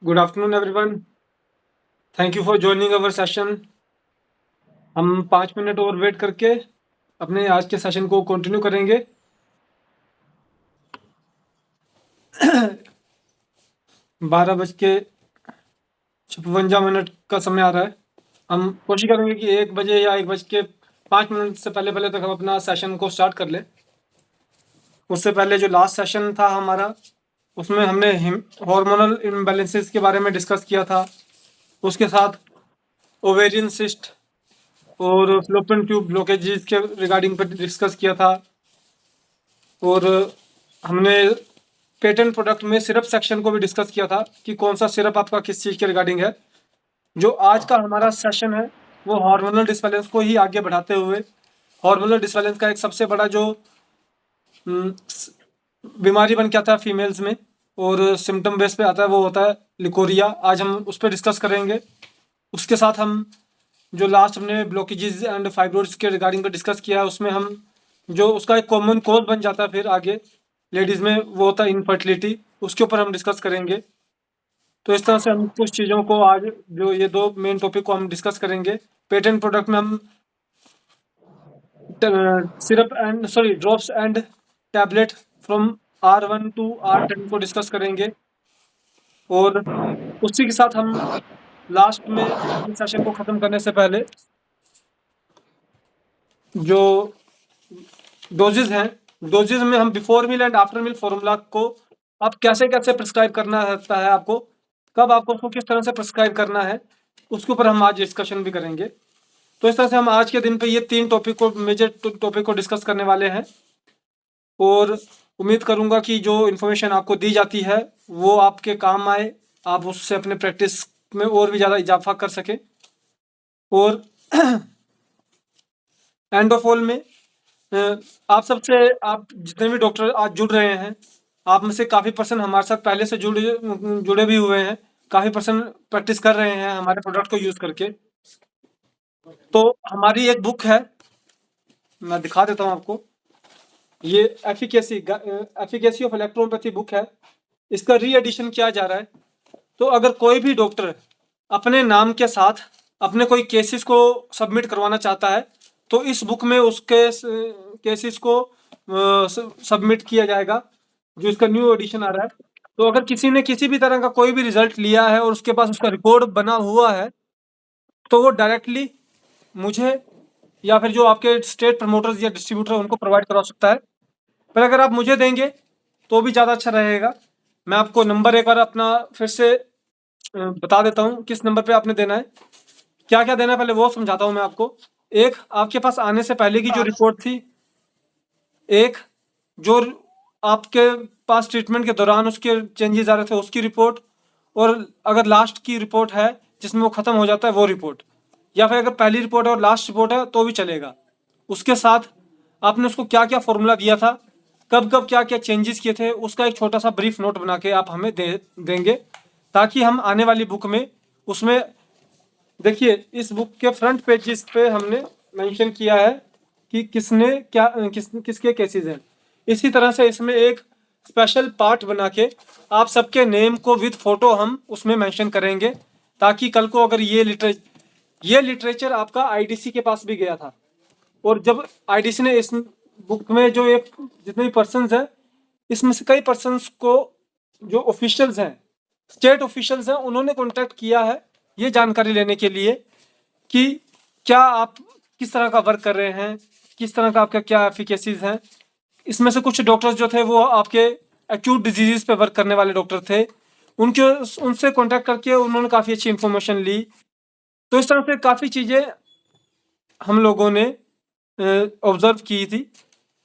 Good afternoon, everyone. Thank you for joining our session. हम 5 minute और wait करके अपने आज के सेशन को कंटिन्यू करेंगे। 12:56 का समय आ रहा है। हम कोशिश करेंगे कि 1 बजे या 1:05 से पहले तक हम अपना सेशन को स्टार्ट कर लें। उससे पहले जो लास्ट सेशन था हमारा, उसमें हमने हार्मोनल इम्बैलेंसेस के बारे में डिस्कस किया था। उसके साथ ओवेरियन सिस्ट और फैलोपियन ट्यूब ब्लॉकेजेस के रिगार्डिंग पर डिस्कस किया था। और हमने पेटेंट प्रोडक्ट में सिरप सेक्शन को भी डिस्कस किया था कि कौन सा सिरप आपका किस चीज़ के रिगार्डिंग है। जो आज का हमारा सेशन है वो हार्मोनल डिसबैलेंस को ही आगे बढ़ाते हुए, हार्मोनल डिसबैलेंस का एक सबसे बड़ा जो बीमारी बन के आता है फीमेल्स में और सिम्टम बेस पे आता है, वो होता है लिकोरिया। आज हम उस पर डिस्कस करेंगे। उसके साथ हम जो लास्ट हमने ब्लॉकेजेस एंड फाइब्रोइड्स के रिगार्डिंग पे डिस्कस किया है, उसमें हम जो उसका एक कॉमन कॉज बन जाता है फिर आगे लेडीज़ में, वो होता है इनफर्टिलिटी। उसके ऊपर हम डिस्कस करेंगे। तो इस तरह से हम कुछ चीज़ों को आज जो ये 2 मेन टॉपिक को हम डिस्कस करेंगे। पेटेंट प्रोडक्ट में हम syrup and drops and tablet from R1 to R10 को डिस्कस करेंगे। और उसी के साथ हम लास्ट में अपने सेशन को ख़त्म करने से पहले जो डोजेज हैं, डोजेज में हम before meal and after meal formula को अब कैसे-कैसे प्रिस्क्राइब करना रहता है आपको, कब आपको उसको किस तरह से प्रिस्क्राइब करना है, उसके ऊपर हम आज डिस्कशन भी करेंगे। तो इस तरह से हम आज के दिन पे ये 3 टॉपिक को मेजर टॉपिक को डिस्कस करने वाले हैं। और उम्मीद करूँगा कि जो इन्फॉर्मेशन आपको दी जाती है वो आपके काम आए, आप उससे अपने प्रैक्टिस में और भी ज़्यादा इजाफा कर सकें। और एंड ऑफ ऑल में आप सबसे, आप जितने भी डॉक्टर आज जुड़ रहे हैं, आप में से काफ़ी पर्सन हमारे साथ पहले से जुड़े भी हुए हैं, काफ़ी पर्सन प्रैक्टिस कर रहे हैं हमारे प्रोडक्ट को यूज़ करके। तो हमारी एक बुक है, मैं दिखा देता हूँ आपको। ये एफिकेसी ऑफ इलेक्ट्रोपैथी बुक है। इसका री एडिशन किया जा रहा है। तो अगर कोई भी डॉक्टर अपने नाम के साथ अपने कोई केसेस को सबमिट करवाना चाहता है तो इस बुक में उसके केसेस को सबमिट किया जाएगा, जो इसका न्यू एडिशन आ रहा है। तो अगर किसी ने किसी भी तरह का कोई भी रिजल्ट लिया है और उसके पास उसका रिकॉर्ड बना हुआ है तो वो डायरेक्टली मुझे या फिर जो आपके स्टेट प्रमोटर्स या डिस्ट्रीब्यूटर उनको प्रोवाइड करवा सकता है। पर अगर आप मुझे देंगे तो भी ज़्यादा अच्छा रहेगा। मैं आपको नंबर एक बार अपना फिर से बता देता हूँ किस नंबर पे आपने देना है, क्या क्या देना है, पहले वो समझाता हूँ मैं आपको। एक, आपके पास आने से पहले की जो रिपोर्ट थी। एक, जो आपके पास ट्रीटमेंट के दौरान उसके चेंजेस आ रहे थे उसकी रिपोर्ट। और अगर लास्ट की रिपोर्ट है जिसमें वो ख़त्म हो जाता है वो रिपोर्ट, या फिर अगर पहली रिपोर्ट है और लास्ट रिपोर्ट है तो भी चलेगा। उसके साथ आपने उसको क्या क्या फॉर्मूला दिया था, कब कब क्या क्या चेंजेस किए थे, उसका एक छोटा सा ब्रीफ नोट बना के आप हमें देंगे, ताकि हम आने वाली बुक में उसमें, देखिए इस बुक के फ्रंट पेजेस पे हमने मेंशन किया है कि किसके केसेस हैं। इसी तरह से इसमें एक स्पेशल पार्ट बना के आप सबके नेम को विद फोटो हम उसमें मेंशन करेंगे, ताकि कल को अगर ये लिटरेचर आपका आईडीसी के पास भी गया था, और जब आईडीसी ने इस बुक में जो एक जितने भी पर्सन्स हैं, इसमें से कई पर्सन्स को जो ऑफिशियल्स हैं, स्टेट ऑफिशियल्स हैं, उन्होंने कॉन्टैक्ट किया है ये जानकारी लेने के लिए कि क्या आप किस तरह का वर्क कर रहे हैं, किस तरह का आपका क्या एफिकेसीज हैं। इसमें से कुछ डॉक्टर्स जो थे वो आपके एक्यूट डिजीज़ पे वर्क करने वाले डॉक्टर थे, उनसे कॉन्टैक्ट करके उन्होंने काफ़ी अच्छी इन्फॉर्मेशन ली। तो इस तरह से काफ़ी चीज़ें हम लोगों ने ऑब्जर्व की थी।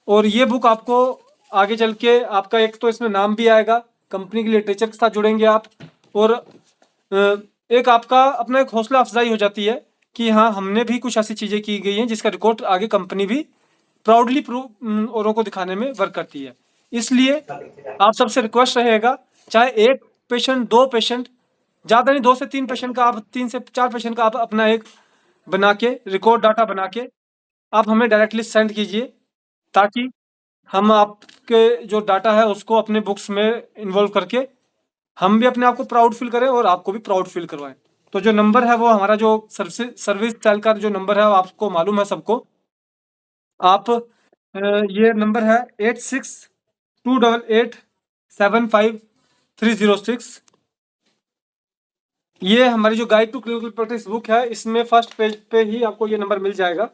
और ये बुक आपको आगे चल के आपका एक तो इसमें नाम भी आएगा, कंपनी के लिटरेचर के साथ जुड़ेंगे आप, और एक आपका अपना एक हौसला अफजाई हो जाती है कि हाँ हमने भी कुछ ऐसी चीज़ें की गई हैं जिसका रिकॉर्ड आगे कंपनी भी प्राउडली औरों को दिखाने में वर्क करती है। इसलिए आप सबसे रिक्वेस्ट रहेगा, चाहे एक पेशेंट, 2 पेशेंट, ज़्यादा नहीं 2 से 3 पेशेंट का, आप 3 से 4 पेशेंट का आप अपना एक बना के रिकॉर्ड डाटा बना के आप हमें डायरेक्टली सेंड कीजिए, ताकि हम आपके जो डाटा है उसको अपने बुक्स में इन्वॉल्व करके हम भी अपने आप को प्राउड फील करें और आपको भी प्राउड फील करवाएं। तो जो नंबर है वो हमारा जो सर्विस सेल का जो नंबर है वो आपको मालूम है सबको। आप ये नंबर है 8628875306। ये हमारी जो guide to clinical practice book है, इसमें फर्स्ट पेज पे ही आपको ये नंबर मिल जाएगा।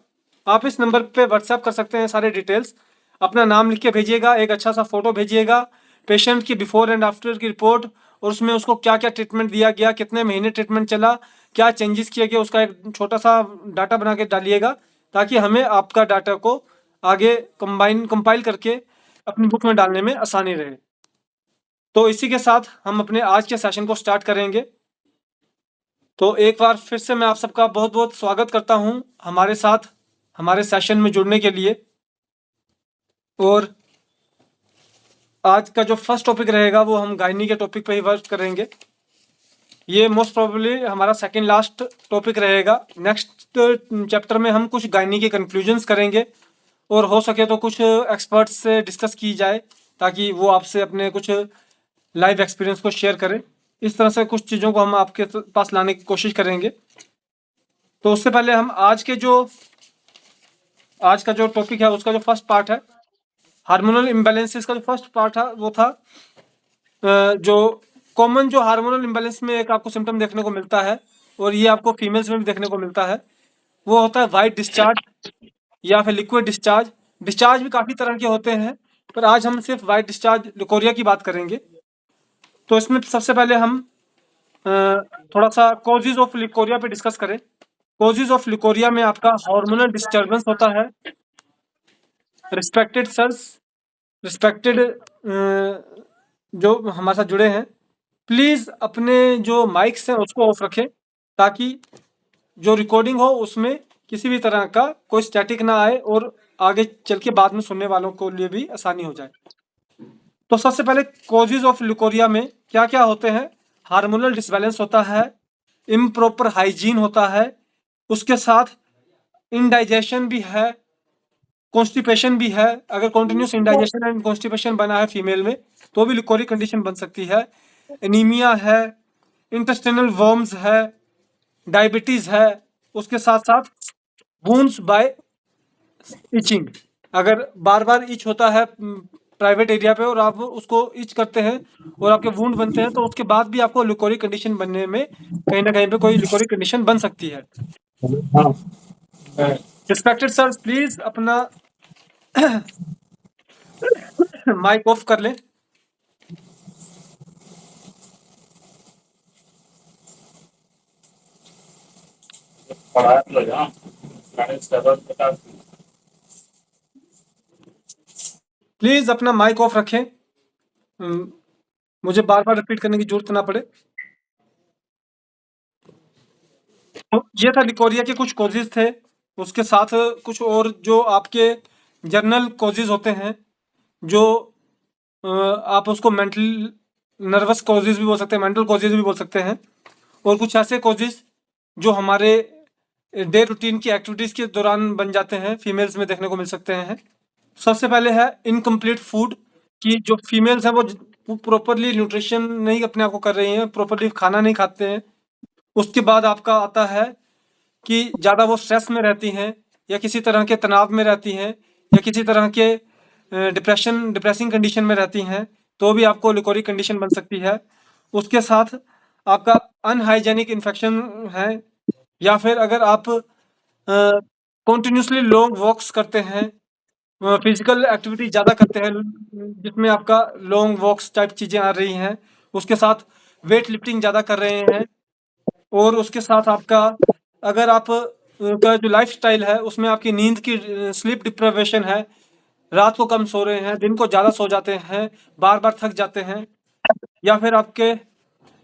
आप इस नंबर पे व्हाट्सएप कर सकते हैं सारे डिटेल्स। अपना नाम लिख के भेजिएगा, एक अच्छा सा फोटो भेजिएगा, पेशेंट की बिफोर एंड आफ्टर की रिपोर्ट, और उसमें उसको क्या क्या ट्रीटमेंट दिया गया, कितने महीने ट्रीटमेंट चला, क्या चेंजेस किए गए, उसका एक छोटा सा डाटा बना के डालिएगा, ताकि हमें आपका डाटा को आगे कंपाइल करके अपनी बुक में डालने में आसानी रहे। तो इसी के साथ हम अपने आज के सेशन को स्टार्ट करेंगे। तो एक बार फिर से मैं आप सबका बहुत बहुत स्वागत करता हूं हमारे साथ हमारे सेशन में जुड़ने के लिए। और आज का जो फर्स्ट टॉपिक रहेगा वो हम गायनी के टॉपिक पे ही वर्क करेंगे। ये मोस्ट प्रोबेबली हमारा सेकंड लास्ट टॉपिक रहेगा। नेक्स्ट चैप्टर में हम कुछ गायनी के कंक्लूजन्स करेंगे और हो सके तो कुछ एक्सपर्ट्स से डिस्कस की जाए, ताकि वो आपसे अपने कुछ लाइव एक्सपीरियंस को शेयर करें। इस तरह से कुछ चीज़ों को हम आपके पास लाने की कोशिश करेंगे। तो उससे पहले हम आज का जो टॉपिक है उसका जो फर्स्ट पार्ट है, हार्मोनल इम्बैलेंसेस का जो फर्स्ट पार्ट है वो था जो कॉमन जो हार्मोनल इम्बैलेंस में एक आपको सिम्टम देखने को मिलता है, और ये आपको फीमेल्स में भी देखने को मिलता है, वो होता है वाइट डिस्चार्ज या फिर लिक्विड डिस्चार्ज। डिस्चार्ज भी काफ़ी तरह के होते हैं, पर आज हम सिर्फ वाइट डिस्चार्ज लिकोरिया की बात करेंगे। तो इसमें सबसे पहले हम थोड़ा सा कॉजेज ऑफ लिकोरिया पे डिस्कस करें। कॉजेज ऑफ लिकोरिया में आपका हार्मोनल डिस्टर्बेंस होता है। रिस्पेक्टेड सर्स, रिस्पेक्टेड जो हमारे साथ जुड़े हैं, प्लीज़ अपने जो माइक्स हैं उसको ऑफ रखें, ताकि जो रिकॉर्डिंग हो उसमें किसी भी तरह का कोई स्टैटिक ना आए और आगे चल के बाद में सुनने वालों को लिए भी आसानी हो जाए। तो सबसे पहले कॉजेज ऑफ लिकोरिया में क्या क्या होते हैं? हार्मोनल डिसबैलेंस होता है, इम्प्रॉपर हाइजीन होता है, उसके साथ इंडाइजेशन भी है, कॉन्स्टिपेशन भी है। अगर कॉन्टिन्यूस इंडाइजेशन एंड कॉन्स्टिपेशन बना है फीमेल में तो भी लिकोरिक कंडीशन बन सकती है। एनीमिया है, इंटेस्टिनल वर्म्स है, डायबिटीज है, उसके साथ साथ वुंड्स बाय इचिंग। अगर बार बार इच होता है प्राइवेट एरिया पे और आप उसको इच करते हैं और आपके वुंड बनते हैं, तो उसके बाद भी आपको लिकोरिक कंडीशन बनने में कहीं ना कहीं पे कोई लिकोरिक कंडीशन बन सकती है। रिस्पेक्टेड सर, प्लीज अपना माइक ऑफ कर लें। प्लीज अपना माइक ऑफ रखें, मुझे बार बार रिपीट करने की जरूरत ना पड़े। तो ये था लिकोरिया के कुछ कॉजेज थे। उसके साथ कुछ और जो आपके जर्नल कॉजेज होते हैं, जो आप उसको मेंटल नर्वस कॉजेज भी बोल सकते हैं, मेंटल कॉजेज भी बोल सकते हैं, और कुछ ऐसे कॉजेज जो हमारे डे रूटीन की एक्टिविटीज़ के दौरान बन जाते हैं, फीमेल्स में देखने को मिल सकते हैं। सबसे पहले है इनकम्प्लीट फूड, कि जो फीमेल्स हैं वो प्रॉपरली न्यूट्रिशन नहीं अपने आप को कर रही हैं, प्रॉपरली खाना नहीं खाते हैं। उसके बाद आपका आता है कि ज़्यादा वो स्ट्रेस में रहती हैं, या किसी तरह के तनाव में रहती हैं, या किसी तरह के डिप्रेसिंग कंडीशन में रहती हैं, तो भी आपको लिकोरिक कंडीशन बन सकती है। उसके साथ आपका अनहाइजेनिक इन्फेक्शन है, या फिर अगर आप कंटिन्यूसली लॉन्ग वॉक्स करते हैं, फिजिकल एक्टिविटी ज़्यादा करते हैं, जिसमें आपका लॉन्ग वॉक्स टाइप चीज़ें आ रही हैं, उसके साथ वेट लिफ्टिंग ज़्यादा कर रहे हैं, और उसके साथ आपका अगर आप का जो लाइफस्टाइल है उसमें आपकी नींद की स्लीप डिप्राइवेशन है, रात को कम सो रहे हैं, दिन को ज़्यादा सो जाते हैं, बार बार थक जाते हैं, या फिर आपके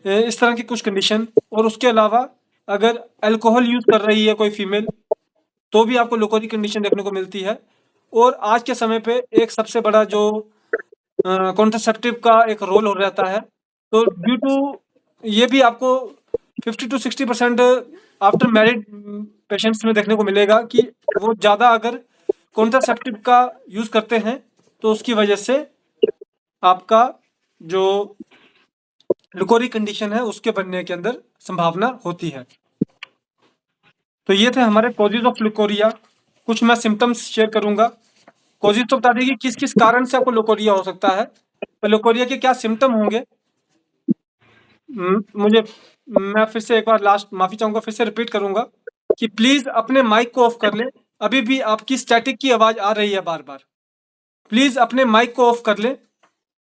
इस तरह की कुछ कंडीशन। और उसके अलावा अगर अल्कोहल यूज़ कर रही है कोई फीमेल, तो भी आपको लिकोरिक कंडीशन देखने को मिलती है। और आज के समय पे एक सबसे बड़ा जो कॉन्ट्रासेप्टिव का एक रोल हो रहता है, तो ड्यू टू ये भी आपको 50 to 60% आफ्टर मैरिड पेशेंट्स में देखने को मिलेगा कि वो ज़्यादा अगर कॉन्ट्रासेप्टिव का यूज़ करते हैं, तो उसकी वजह से आपका जो लिकोरी कंडीशन है उसके बनने के अंदर संभावना होती है। तो ये थे हमारे कॉजेज ऑफ लिकोरिया। कुछ मैं सिम्टम्स शेयर करूंगा। कॉजेज तो बता देगी किस किस कारण से आपको लिकोरिया हो सकता है, तो लिकोरिया के क्या सिम्टम होंगे। मुझे मैं फिर से एक बार लास्ट माफी चाहूंगा, फिर से रिपीट करूंगा कि प्लीज अपने माइक को ऑफ कर ले। अभी भी आपकी स्टैटिक की आवाज आ रही है बार बार। प्लीज अपने माइक को ऑफ कर ले,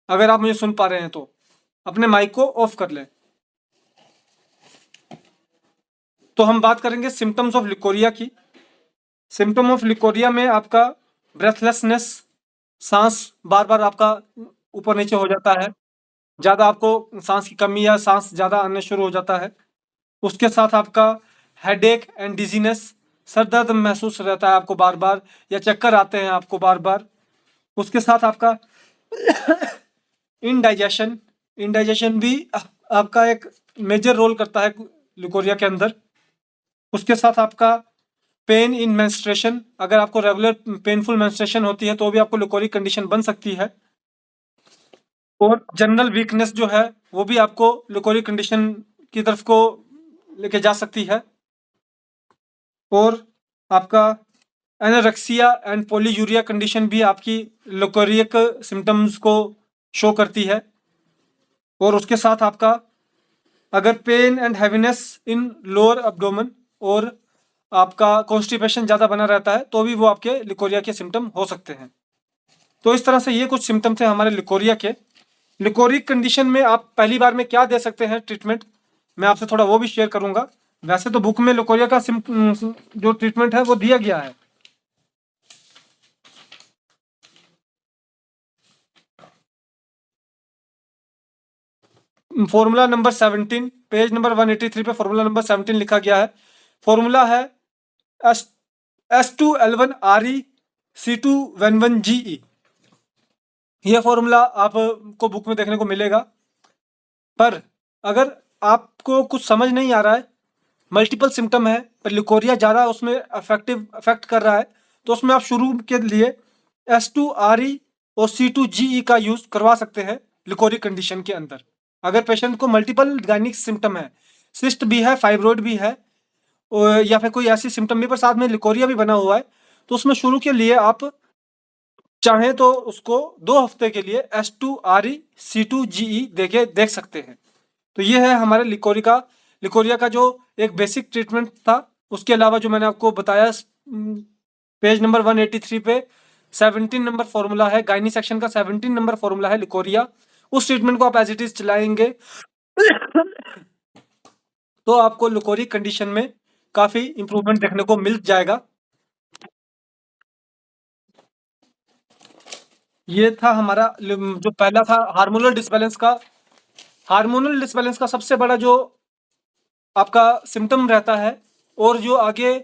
अगर आप मुझे सुन पा रहे हैं तो अपने माइक को ऑफ कर ले। तो हम बात करेंगे सिम्टम्स ऑफ लिकोरिया की। सिम्टम ऑफ लिकोरिया में आपका ब्रेथलेसनेस, सांस बार बार आपका ऊपर नीचे हो जाता है, ज्यादा आपको सांस की कमी या सांस ज्यादा आने शुरू हो जाता है। उसके साथ आपका हेडेक एंड डिजीनेस, सर दर्द महसूस रहता है आपको बार बार, या चक्कर आते हैं आपको बार बार। उसके साथ आपका इनडाइजेशन, इनडाइजेशन भी आपका एक मेजर रोल करता है लिकोरिया के अंदर। उसके साथ आपका पेन इन मेंस्ट्रुएशन, अगर आपको रेगुलर पेनफुल मेंस्ट्रुएशन होती है तो भी आपको लिकोरिक कंडीशन बन सकती है। और जनरल वीकनेस जो है वो भी आपको लिकोरिक कंडीशन की तरफ को लेके जा सकती है। और आपका एनोरेक्सिया एंड पॉलीयूरिया कंडीशन भी आपकी लिकोरिक सिम्टम्स को शो करती है। और उसके साथ आपका अगर pain and heaviness in lower abdomen और आपका कॉन्स्टिपेशन ज़्यादा बना रहता है तो भी वो आपके लिकोरिया के सिम्टम हो सकते हैं। तो इस तरह से ये कुछ सिम्टम थे हमारे लिकोरिया के। लिकोरिक कंडीशन में आप पहली बार में क्या दे सकते हैं ट्रीटमेंट, मैं आपसे थोड़ा वो भी शेयर करूंगा। वैसे तो बुक में लिकोरिया का जो ट्रीटमेंट है वो दिया गया है। फॉर्मूला नंबर 17, पेज नंबर 183 पे फॉर्मूला नंबर 17 लिखा गया है। फॉर्मूला है S2L1ReC2N1GE। यह फॉर्मूला आपको बुक में देखने को मिलेगा। पर अगर आपको कुछ समझ नहीं आ रहा है, मल्टीपल सिम्टम है पर लिकोरिया ज़्यादा उसमें अफेक्ट कर रहा है, तो उसमें आप शुरू के लिए S2RE और C2GE का यूज करवा सकते हैं लिकोरिक कंडीशन के अंदर। अगर पेशेंट को मल्टीपल गायनिक सिम्टम है, सिस्ट भी है, फाइब्रोइड भी है, या फिर कोई ऐसी सिम्टम भी पर साथ में लिकोरिया भी बना हुआ है, तो उसमें शुरू के लिए आप चाहें तो उसको 2 हफ्ते के लिए S2RE C2GE देके देख सकते हैं। तो ये है हमारे लिकोरिया का जो एक बेसिक ट्रीटमेंट था। उसके अलावा जो मैंने आपको बताया पेज नंबर 183 पे 17 नंबर फॉर्मूला है, गायनी सेक्शन का 17 नंबर फॉर्मूला है लिकोरिया। उस ट्रीटमेंट को आप एज इट इज चलाएंगे तो आपको लिकोरिक कंडीशन में काफी इंप्रूवमेंट देखने को मिल जाएगा। ये था हमारा जो पहला था हार्मोनल डिसबैलेंस का। हार्मोनल डिसबैलेंस का सबसे बड़ा जो आपका सिम्टम रहता है और जो आगे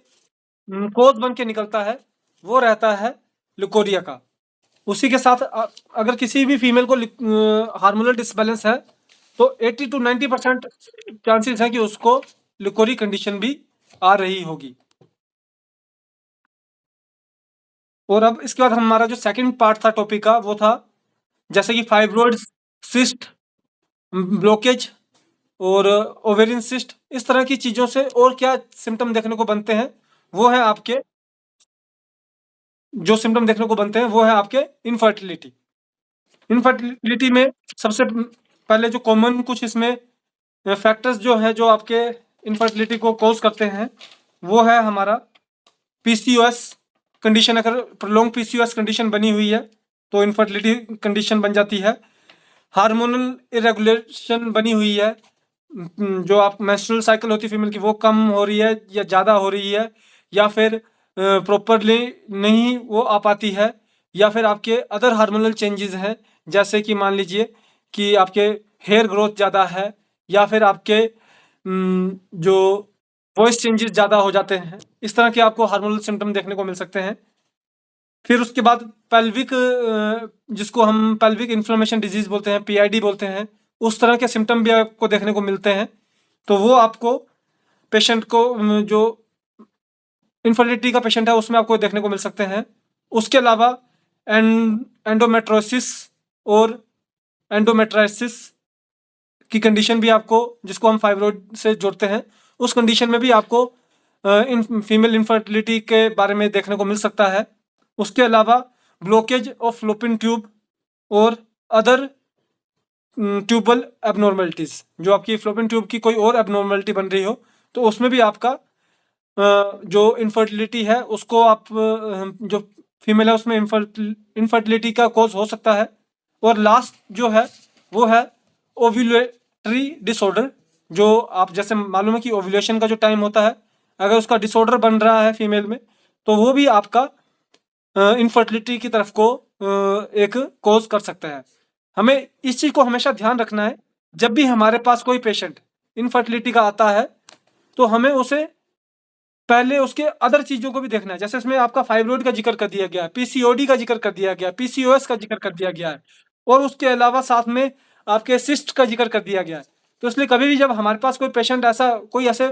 कोज बन के निकलता है वो रहता है लिकोरिया का। उसी के साथ अगर किसी भी फीमेल को हार्मोनल डिसबैलेंस है तो 80 to 90% चांसेस हैं कि उसको लिकोरी कंडीशन भी आ रही होगी। और अब इसके बाद हमारा जो सेकंड पार्ट था टॉपिक का वो था जैसे कि फाइब्रोइड, सिस्ट, ब्लॉकेज और ओवेरियन सिस्ट, इस तरह की चीजों से और क्या सिम्टम देखने को बनते हैं। वो है आपके जो सिम्टम देखने को बनते हैं वो है आपके इनफर्टिलिटी। इनफर्टिलिटी में सबसे पहले जो कॉमन कुछ इसमें फैक्टर्स जो है जो आपके इनफर्टिलिटी को कॉज करते हैं वो है हमारा पीसीओएस कंडीशन। अगर प्रोलॉन्ग पीसीओएस कंडीशन बनी हुई है तो इनफर्टिलिटी कंडीशन बन जाती है। हार्मोनल इरेगुलेशन बनी हुई है, जो आप मेंस्ट्रुअल साइकिल होती है फीमेल की वो कम हो रही है या ज़्यादा हो रही है, या फिर प्रॉपरली नहीं वो आ पाती है, या फिर आपके अदर हार्मोनल चेंजेस हैं जैसे कि मान लीजिए कि आपके हेयर ग्रोथ ज़्यादा है, या फिर आपके जो वॉइस चेंजेस ज़्यादा हो जाते हैं। इस तरह के आपको हार्मोनल सिम्टम देखने को मिल सकते हैं। फिर उसके बाद पेल्विक, जिसको हम पेल्विक इन्फ्लेमेशन डिजीज बोलते हैं, पीआईडी बोलते हैं, उस तरह के सिम्टम भी आपको देखने को मिलते हैं। तो वो आपको पेशेंट को जो इनफर्टिलिटी का पेशेंट है उसमें आपको देखने को मिल सकते हैं। उसके अलावा एंडोमेट्रोसिस और एंडोमेट्राइसिस की कंडीशन भी आपको, जिसको हम फाइब्रॉइड से जोड़ते हैं, उस कंडीशन में भी आपको इन फीमेल इनफर्टिलिटी के बारे में देखने को मिल सकता है। उसके अलावा ब्लॉकेज ऑफ फ्लोपिन ट्यूब और अदर ट्यूबल एबनॉर्मलिटीज, जो आपकी फ्लोपिन ट्यूब की कोई और एबनॉर्मलिटी बन रही हो, तो उसमें भी आपका जो इनफर्टिलिटी है उसको आप जो फीमेल है उसमें इनफर्टिलिटी का कॉज हो सकता है। और लास्ट जो है वो है ओव्यूलेटरी डिसऑर्डर, जो आप जैसे मालूम है कि ओव्यूलेशन का जो टाइम होता है, अगर उसका डिसऑर्डर बन रहा है फीमेल में, तो वो भी आपका इनफर्टिलिटी की तरफ को एक कॉज कर सकता है। हमें इस चीज को हमेशा ध्यान रखना है, जब भी हमारे पास कोई पेशेंट इनफर्टिलिटी का आता है तो हमें उसे पहले उसके अदर चीजों को भी देखना है। जैसे इसमें आपका फाइब्रोइड का जिक्र कर दिया गया है, पीसीओडी का जिक्र कर दिया गया है, पीसीओएस का जिक्र कर दिया गया है, और उसके अलावा साथ में आपके सिस्ट का जिक्र कर दिया गया है। तो इसलिए कभी भी जब हमारे पास कोई पेशेंट ऐसा कोई ऐसे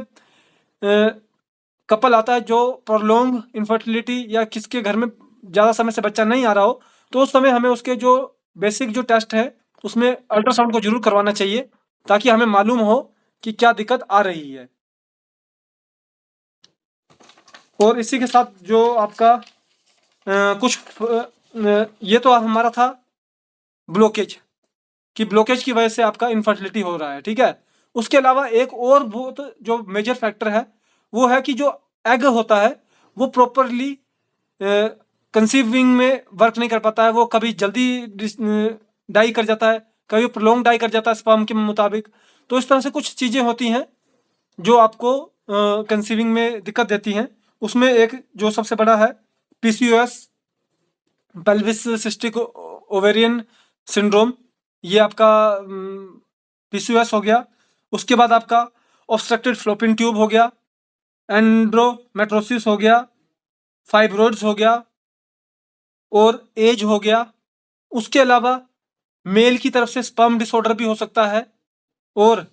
कपल आता है जो प्रोलॉन्ग इनफर्टिलिटी या किसके घर में ज़्यादा समय से बच्चा नहीं आ रहा हो, तो उस समय हमें उसके जो बेसिक जो टेस्ट है उसमें अल्ट्रासाउंड को जरूर करवाना चाहिए, ताकि हमें मालूम हो कि क्या दिक्कत आ रही है। और इसी के साथ जो आपका ये तो हमारा था ब्लॉकेज, कि ब्लॉकेज की वजह से आपका इनफर्टिलिटी हो रहा है, ठीक है। उसके अलावा एक और बहुत जो मेजर फैक्टर है वो है कि जो एग होता है वो प्रॉपरली कंसीविंग में वर्क नहीं कर पाता है, वो कभी जल्दी डाई कर जाता है, कभी प्रोलॉन्ग डाई कर जाता है स्पर्म के मुताबिक। तो इस तरह से कुछ चीज़ें होती हैं जो आपको कंसीविंग में दिक्कत देती हैं। उसमें एक जो सबसे बड़ा है PCOS, pelvis cystic ovarian syndrome, ये आपका पीसीओएस हो गया। उसके बाद आपका ऑब्स्ट्रक्टेड फ्लोपिन ट्यूब हो गया, एंड्रोमेट्रोसिस हो गया, फाइब्रोइड्स हो गया और एज हो गया। उसके अलावा मेल की तरफ से स्पर्म डिसऑर्डर भी हो सकता है, और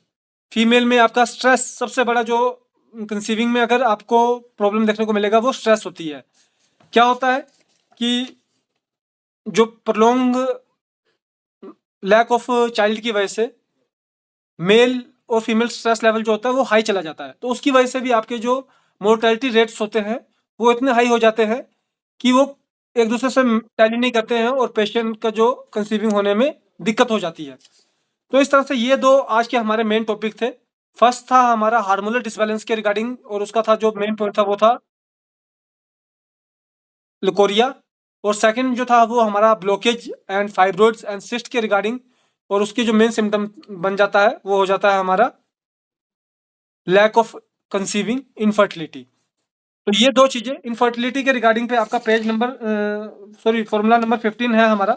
फीमेल में आपका स्ट्रेस सबसे बड़ा जो कंसीविंग में अगर आपको प्रॉब्लम देखने को मिलेगा वो स्ट्रेस होती है। क्या होता है कि जो प्रोलॉन्ग लैक ऑफ चाइल्ड की वजह से मेल और फीमेल स्ट्रेस लेवल जो होता है वो हाई चला जाता है, तो उसकी वजह से भी आपके जो मोर्टेलिटी रेट्स होते हैं वो इतने हाई हो जाते हैं कि वो एक दूसरे से टैली नहीं करते हैं और पेशेंट का जो कंसीविंग होने में दिक्कत हो जाती है। तो इस तरह से ये दो आज के हमारे मेन टॉपिक थे। फर्स्ट था हमारा हार्मोनल डिसबैलेंस के रिगार्डिंग, और उसका था जो मेन पॉइंट था वो था लुकोरिया, और सेकंड जो था वो हमारा blockage and fibroids and cyst के रिगार्डिंग, और उसके जो मेन सिम्टम बन जाता है वो हो जाता है हमारा लैक ऑफ कंसीविंग इनफर्टिलिटी। तो ये दो चीजें इनफर्टिलिटी के रिगार्डिंग पे आपका पेज नंबर फॉर्मूला नंबर 15 है हमारा,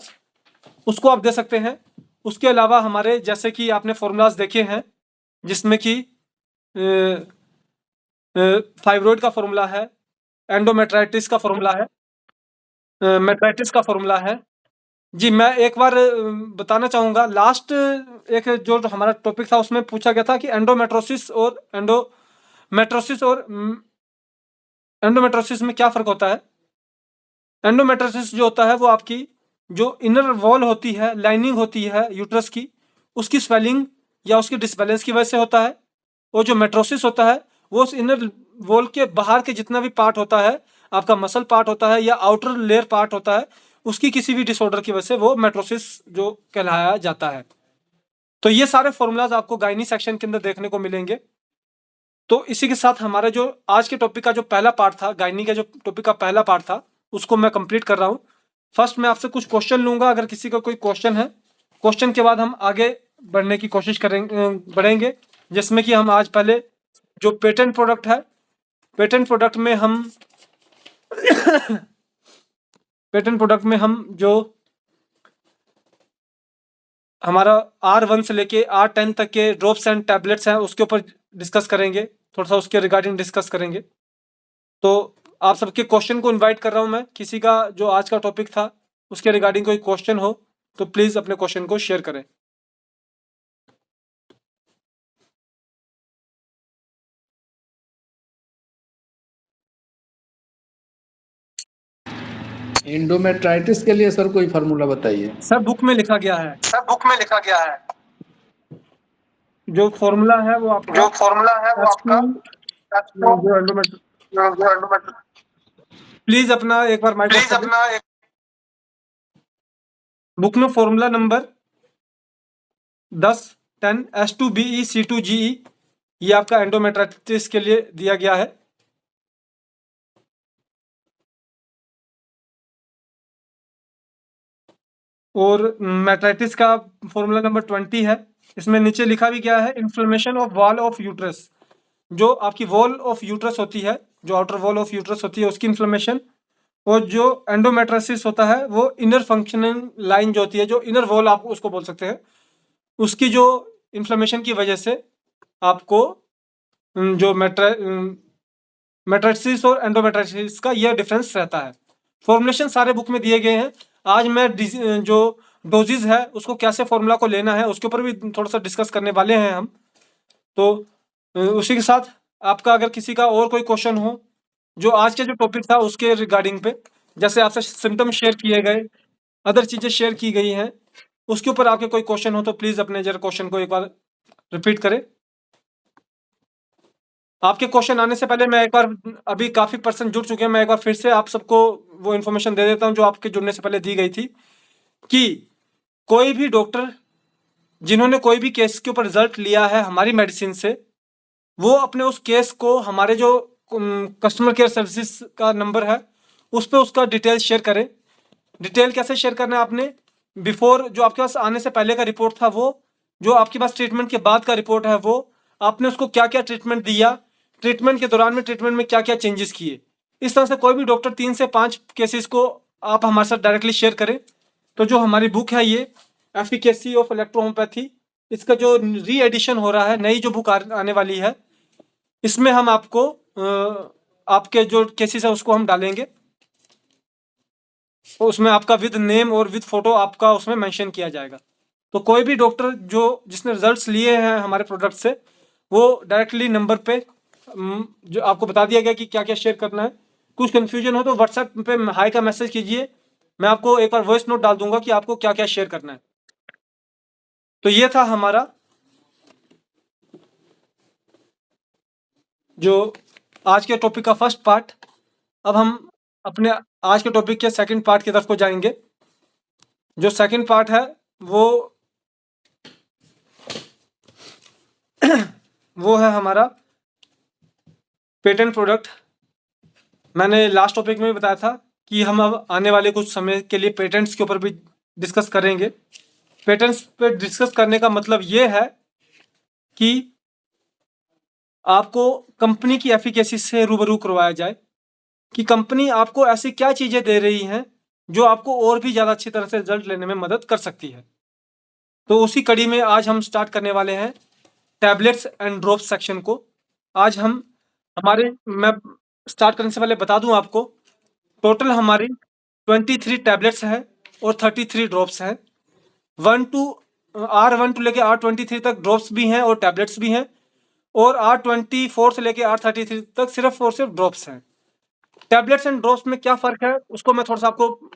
उसको आप दे सकते हैं। उसके अलावा हमारे जैसे कि आपने फॉर्मूलाज देखे हैं जिसमें कि फाइब्रोइड का फॉर्मूला है, एंडोमेट्राइटिस का फॉर्मूला है, मेट्राइटिस का फॉर्मूला है। जी, मैं एक बार बताना चाहूँगा, लास्ट एक जो हमारा टॉपिक था उसमें पूछा गया था कि एंडोमेट्रोसिस में क्या फ़र्क होता है। एंडोमेट्रोसिस जो होता है वो आपकी जो इनर वॉल होती है, लाइनिंग होती है यूट्रस की, उसकी स्वेलिंग या उसकी डिसबैलेंस की वजह से होता है। और जो मेट्रोसिस होता है वो उस इनर वॉल के बाहर के जितना भी पार्ट होता है, आपका मसल पार्ट होता है या आउटर लेयर पार्ट होता है, उसकी किसी भी डिसऑर्डर की वजह से वो मेट्रोसिस जो कहलाया जाता है। तो ये सारे फॉर्मूलाज आपको गायनी सेक्शन के अंदर देखने को मिलेंगे। तो इसी के साथ हमारा जो आज के टॉपिक का जो पहला पार्ट था, गायनी का जो टॉपिक का पहला पार्ट था, उसको मैं कंप्लीट कर रहा हूँ। फर्स्ट मैं आपसे कुछ क्वेश्चन लूंगा, अगर किसी का कोई क्वेश्चन है, क्वेश्चन के बाद हम आगे बढ़ने की कोशिश बढ़ेंगे, जिसमें कि हम आज पहले जो पेटेंट प्रोडक्ट है, पेटेंट प्रोडक्ट में हम पेटेंट प्रोडक्ट में हम जो हमारा R1 से लेके R10 तक के ड्रॉप्स एंड टैबलेट्स हैं उसके ऊपर डिस्कस करेंगे, थोड़ा सा उसके रिगार्डिंग डिस्कस करेंगे। तो आप सबके क्वेश्चन को इनवाइट कर रहा हूं मैं, किसी का जो आज का टॉपिक था उसके रिगार्डिंग कोई क्वेश्चन हो तो प्लीज अपने क्वेश्चन को शेयर करें। एंडोमेट्राइटिस के लिए सर कोई फार्मूला बताइए। सर बुक में लिखा गया है। सब बुक में लिखा गया है। जो फॉर्मूला है वो आपका H2 जो एंडोमेट्रिक। प्लीज अपना एक बार माइक ऑफ कर दें। बुक में फॉर्मूला नंबर 10 H2BeC2Ge ये आपका एंडोमेट्राइटिस के लिए दिया गया है। और मेट्राइटिस का फॉर्मूला नंबर 20 है। इसमें नीचे लिखा भी गया है inflammation of wall of uterus. जो आपकी वॉल ऑफ यूट्रस होती है, जो आउटर वॉल ऑफ यूट्रस होती है उसकी इन्फ्लेमेशन, और जो एंडोमेट्राइटिस होता है वो इनर फंक्शनिंग लाइन जो होती है, जो इनर वॉल आप उसको बोल सकते हैं, उसकी जो इन्फ्लेमेशन की वजह से आपको जो मेट्राइटिस और एंडोमेट्राइटिस का यह डिफरेंस रहता है। फॉर्मुलेशन सारे बुक में दिए गए हैं। आज मैं जो डोजेज है उसको कैसे फॉर्मूला को लेना है उसके ऊपर भी थोड़ा सा डिस्कस करने वाले हैं हम। तो उसी के साथ आपका अगर किसी का और कोई क्वेश्चन हो जो आज के जो टॉपिक था उसके रिगार्डिंग पे, जैसे आपसे सिम्टम शेयर किए गए, अदर चीजें शेयर की गई हैं, उसके ऊपर आपके कोई क्वेश्चन हो तो प्लीज अपने जरा क्वेश्चन को एक बार रिपीट करें। आपके क्वेश्चन आने से पहले मैं एक बार, अभी काफी पर्सन जुड़ चुके हैं, मैं एक बार फिर से आप सबको वो इन्फॉर्मेशन दे देता हूं जो आपके जुड़ने से पहले दी गई थी कि कोई भी डॉक्टर जिन्होंने कोई भी केस के ऊपर रिजल्ट लिया है हमारी मेडिसिन से, वो अपने उस केस को हमारे जो कस्टमर केयर सर्विसेज का नंबर है उस पर उसका डिटेल शेयर करें। डिटेल कैसे शेयर करना है आपने, बिफोर जो आपके पास आने से पहले का रिपोर्ट था वो, जो आपके पास ट्रीटमेंट के बाद का रिपोर्ट है वो, आपने उसको क्या क्या ट्रीटमेंट दिया, ट्रीटमेंट के दौरान में ट्रीटमेंट में क्या क्या चेंजेस किए। इस तरह से कोई भी डॉक्टर 3 से 5 केसेस को आप हमारे साथ डायरेक्टली शेयर करें। तो जो हमारी बुक है ये एफिकेसी ऑफ इलेक्ट्रोहोम्योपैथी, इसका जो री एडिशन हो रहा है, नई जो बुक आने वाली है, इसमें हम आपको आपके जो केसेस है उसको हम डालेंगे, तो उसमें आपका विद नेम और विद फोटो आपका उसमें मेंशन किया जाएगा। तो कोई भी डॉक्टर जो जिसने रिजल्ट्स लिए हैं हमारे प्रोडक्ट से, वो डायरेक्टली नंबर पे जो आपको बता दिया गया कि क्या क्या शेयर करना है। कुछ कंफ्यूजन हो तो व्हाट्सएप पे हाई का मैसेज कीजिए, मैं आपको एक बार वॉइस नोट डाल दूंगा कि आपको क्या क्या शेयर करना है। तो ये था हमारा जो आज के टॉपिक का फर्स्ट पार्ट। अब हम अपने आज के टॉपिक के सेकंड पार्ट की तरफ को जाएंगे। जो सेकंड पार्ट है वो है हमारा पेटेंट प्रोडक्ट। मैंने लास्ट टॉपिक में भी बताया था कि हम अब आने वाले कुछ समय के लिए पेटेंट्स के ऊपर भी डिस्कस करेंगे। पेटेंट्स पे डिस्कस करने का मतलब ये है कि आपको कंपनी की एफिकेसी से रूबरू करवाया जाए कि कंपनी आपको ऐसी क्या चीजें दे रही हैं जो आपको और भी ज्यादा अच्छी तरह से रिजल्ट लेने में मदद कर सकती है। तो उसी कड़ी में आज हम स्टार्ट करने वाले हैं टैबलेट्स एंड ड्रॉप्स सेक्शन को। आज हम मैं स्टार्ट करने से पहले बता दूं आपको, टोटल हमारी 23 टैबलेट्स है और 33 ड्रॉप्स हैं। R1 टू लेके R23 तक ड्रॉप्स भी हैं और टैबलेट्स भी हैं, और R24 से लेके R33 तक सिर्फ और सिर्फ ड्रॉप्स हैं। टैबलेट्स एंड ड्रॉप्स में क्या फर्क है उसको मैं थोड़ा सा आपको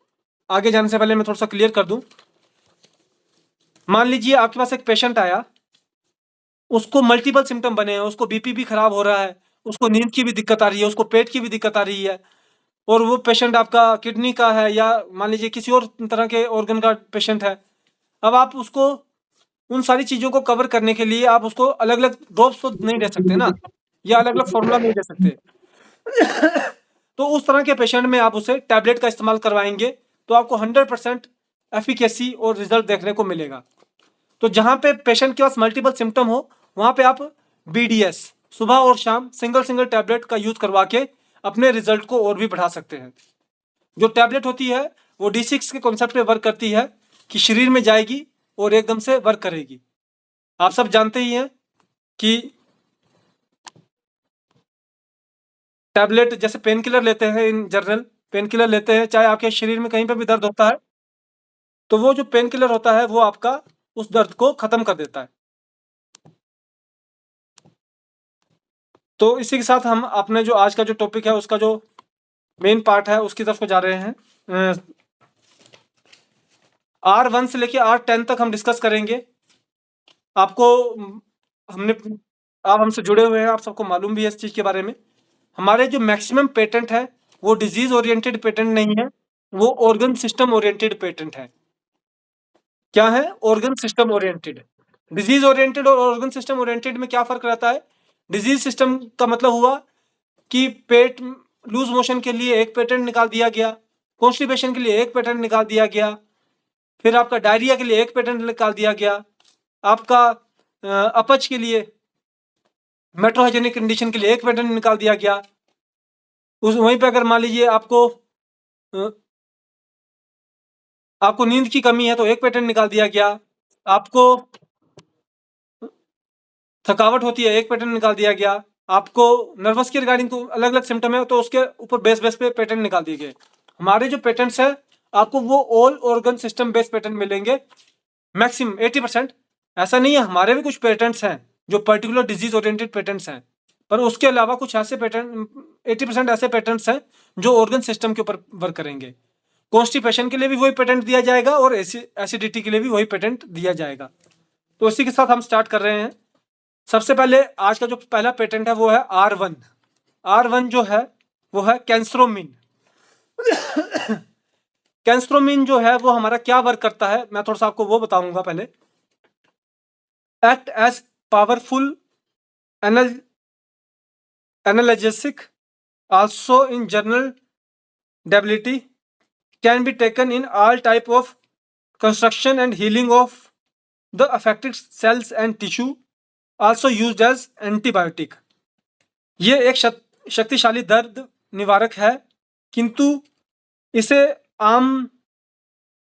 आगे जाने से पहले मैं थोड़ा सा क्लियर कर दूं। मान लीजिए आपके पास एक पेशेंट आया, उसको मल्टीपल सिम्टम बने हैं, उसको बीपी भी खराब हो रहा है, उसको नींद की भी दिक्कत आ रही है, उसको पेट की भी दिक्कत आ रही है, और वो पेशेंट आपका किडनी का है या मान लीजिए किसी और तरह के ऑर्गन का पेशेंट है। अब आप उसको उन सारी चीजों को कवर करने के लिए आप उसको अलग अलग ड्रॉप्स तो नहीं दे सकते ना, या अलग अलग फॉर्मूला नहीं दे सकते। तो उस तरह के पेशेंट में आप उसे टैबलेट का इस्तेमाल करवाएंगे तो आपको 100% एफिकेसी और रिजल्ट देखने को मिलेगा। तो जहां पे पेशेंट के पास मल्टीपल सिम्टम हो वहां पे आप BDS सुबह और शाम सिंगल टैबलेट का यूज करवा के अपने रिजल्ट को और भी बढ़ा सकते हैं। जो टैबलेट होती है वो D6 के कॉन्सेप्ट पे वर्क करती है कि शरीर में जाएगी और एकदम से वर्क करेगी। आप सब जानते ही हैं कि टैबलेट जैसे पेन किलर लेते हैं, इन जनरल पेन किलर लेते हैं, चाहे आपके शरीर में कहीं पर भी दर्द होता है तो वो जो पेन किलर होता है वो आपका उस दर्द को खत्म कर देता है। तो इसी के साथ हम अपने जो आज का जो टॉपिक है उसका जो मेन पार्ट है उसकी तरफ को जा रहे हैं। R1 से लेके R10 तक हम डिस्कस करेंगे। आपको आप हमसे जुड़े हुए हैं, आप सबको मालूम भी है इस चीज़ के बारे में। हमारे जो मैक्सिमम पेटेंट है वो डिजीज ओरिएंटेड पेटेंट नहीं है, वो ऑर्गन सिस्टम ओरिएंटेड पेटेंट है। क्या है? Organ system oriented. Disease oriented और ऑर्गन सिस्टम ओरिएंटेड में क्या फर्क रहता है? डिजीज सिस्टम का मतलब हुआ कि पेट लूज मोशन के लिए एक पेटेंट निकाल दिया गया, कॉन्स्टिपेशन के लिए एक पेटेंट निकाल दिया गया, फिर आपका डायरिया के लिए एक पेटेंट निकाल दिया गया, आपका अपच के लिए मेट्रोहाइजेनिक कंडीशन के लिए एक पेटेंट निकाल दिया गया। उस वहीं पे अगर मान लीजिए आपको नींद की कमी है तो एक पेटेंट निकाल दिया गया, आपको थकावट होती है एक पेटेंट निकाल दिया गया, आपको नर्वस के रिगार्डिंग तो अलग अलग सिम्टम है तो उसके ऊपर बेस पे पेटेंट निकाल दिए गए। हमारे जो पेटेंट्स है आपको वो all organ system based patent मिलेंगे मैक्सिमम 80%। ऐसा नहीं है, हमारे भी कुछ पेटेंट्स हैं जो पर्टिकुलर डिजीज ओरिएंटेड पेटेंट्स हैं, पर उसके अलावा कुछ ऐसे पेटेंट 80% ऐसे पेटेंट्स हैं जो ऑर्गन सिस्टम के ऊपर वर्क करेंगे। कॉन्स्टिपेशन के लिए भी वही पेटेंट दिया जाएगा और एसिडिटी के लिए भी वही पेटेंट दिया जाएगा। तो इसी के साथ हम स्टार्ट कर रहे हैं। सबसे पहले आज का जो पहला पेटेंट है वो है R1। R1 जो है वो है कैंसरोमिन। कैंसरोमिन जो है वो हमारा क्या वर्क करता है, मैं थोड़ा सा आपको वो बताऊंगा पहले। Act as powerful analgesic also in general debility, can be taken in all type of construction and healing of the affected cells and tissue, also used as antibiotic। ये एक शक्तिशाली दर्द निवारक है, किंतु इसे आम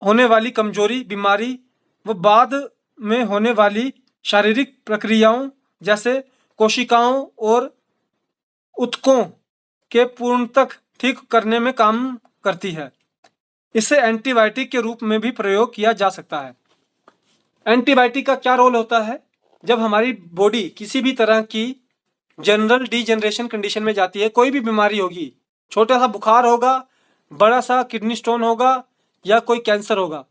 होने वाली कमजोरी, बीमारी व बाद में होने वाली शारीरिक प्रक्रियाओं जैसे कोशिकाओं और ऊतकों के पूर्णतः ठीक करने में काम करती है। इसे एंटीबायोटिक के रूप में भी प्रयोग किया जा सकता है। एंटीबायोटिक का क्या रोल होता है? जब हमारी बॉडी किसी भी तरह की जनरल डिजेनरेशन कंडीशन में जाती है, कोई भी बीमारी होगी, छोटा सा बुखार होगा, बड़ा सा किडनी स्टोन होगा या कोई कैंसर होगा,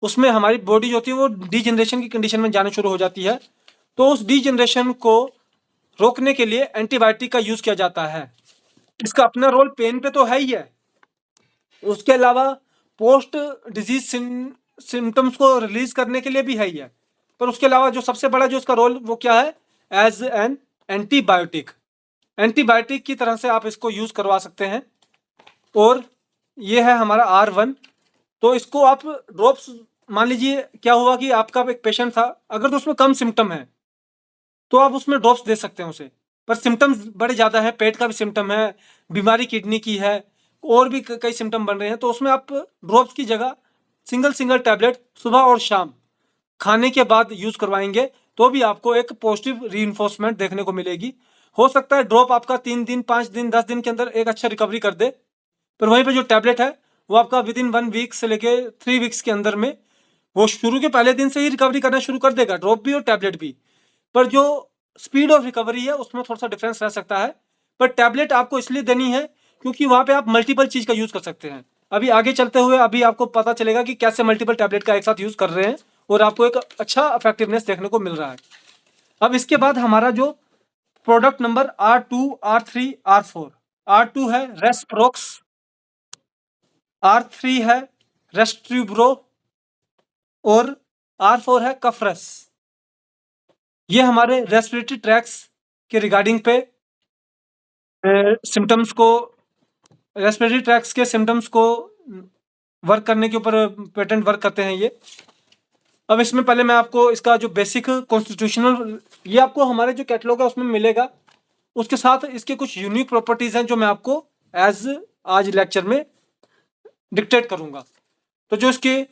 उसमें हमारी बॉडी जो होती है वो डिजेनरेशन की कंडीशन में जाने शुरू हो जाती है। तो उस डिजेनरेशन को रोकने के लिए एंटीबायोटिक का यूज किया जाता है। इसका अपना रोल पेन पे तो है ही है, उसके अलावा पोस्ट डिजीज सिम्टम्स को रिलीज करने के लिए भी है ही है, पर उसके अलावा जो सबसे बड़ा जो इसका रोल वो क्या है? As an antibiotic. एंटीबायोटिक की तरह से आप इसको यूज करवा सकते हैं। और ये है हमारा R1। तो इसको आप ड्रॉप्स, मान लीजिए क्या हुआ कि आपका एक पेशेंट था, अगर तो उसमें कम सिम्टम है तो आप उसमें ड्रॉप्स दे सकते हैं उसे, पर सिम्टम्स बड़े ज़्यादा है, पेट का भी सिम्टम है, बीमारी किडनी की है, और भी कई सिम्टम बन रहे हैं, तो उसमें आप ड्रॉप्स की जगह सिंगल टैबलेट सुबह और शाम खाने के बाद यूज करवाएंगे तो भी आपको एक पॉजिटिव रीइंफोर्समेंट देखने को मिलेगी। हो सकता है ड्रॉप आपका 3 दिन, 5 दिन, 10 दिन के अंदर एक अच्छा रिकवरी कर दे, पर वहीं पे जो टैबलेट है वो आपका विद इन 1 वीक से लेके 3 वीक्स के अंदर में वो शुरू के पहले दिन से ही रिकवरी करना शुरू कर देगा, ड्रॉप भी और टैबलेट भी। पर जो स्पीड ऑफ रिकवरी है उसमें थोड़ा सा डिफरेंस रह सकता है। पर टैबलेट आपको इसलिए देनी है क्योंकि वहाँ पे आप मल्टीपल चीज़ का यूज़ कर सकते हैं। अभी आगे चलते हुए अभी आपको पता चलेगा कि कैसे मल्टीपल टैबलेट का एक साथ यूज़ कर रहे हैं और आपको एक अच्छा इफेक्टिवनेस देखने को मिल रहा है। अब इसके बाद हमारा जो product number R2, R3, R4। R2 है रेस्प्रोक्स, R3 है रेस्ट्रीब्रो और R4 है कफरस। ये हमारे रेस्पिरेटरी ट्रैक्स के रिगार्डिंग पे सिम्टम्स को, रेस्पिरेटरी ट्रैक्स के सिम्टम्स को वर्क करने के ऊपर पेटेंट वर्क करते हैं ये। अब इसमें पहले मैं आपको इसका जो बेसिक कॉन्स्टिट्यूशनल, ये आपको हमारे जो कैटलॉग है उसमें मिलेगा, उसके साथ इसके कुछ यूनिक प्रॉपर्टीज हैं जो मैं आपको आज लेक्चर में डिक्टेट करूंगा। तो जो इसके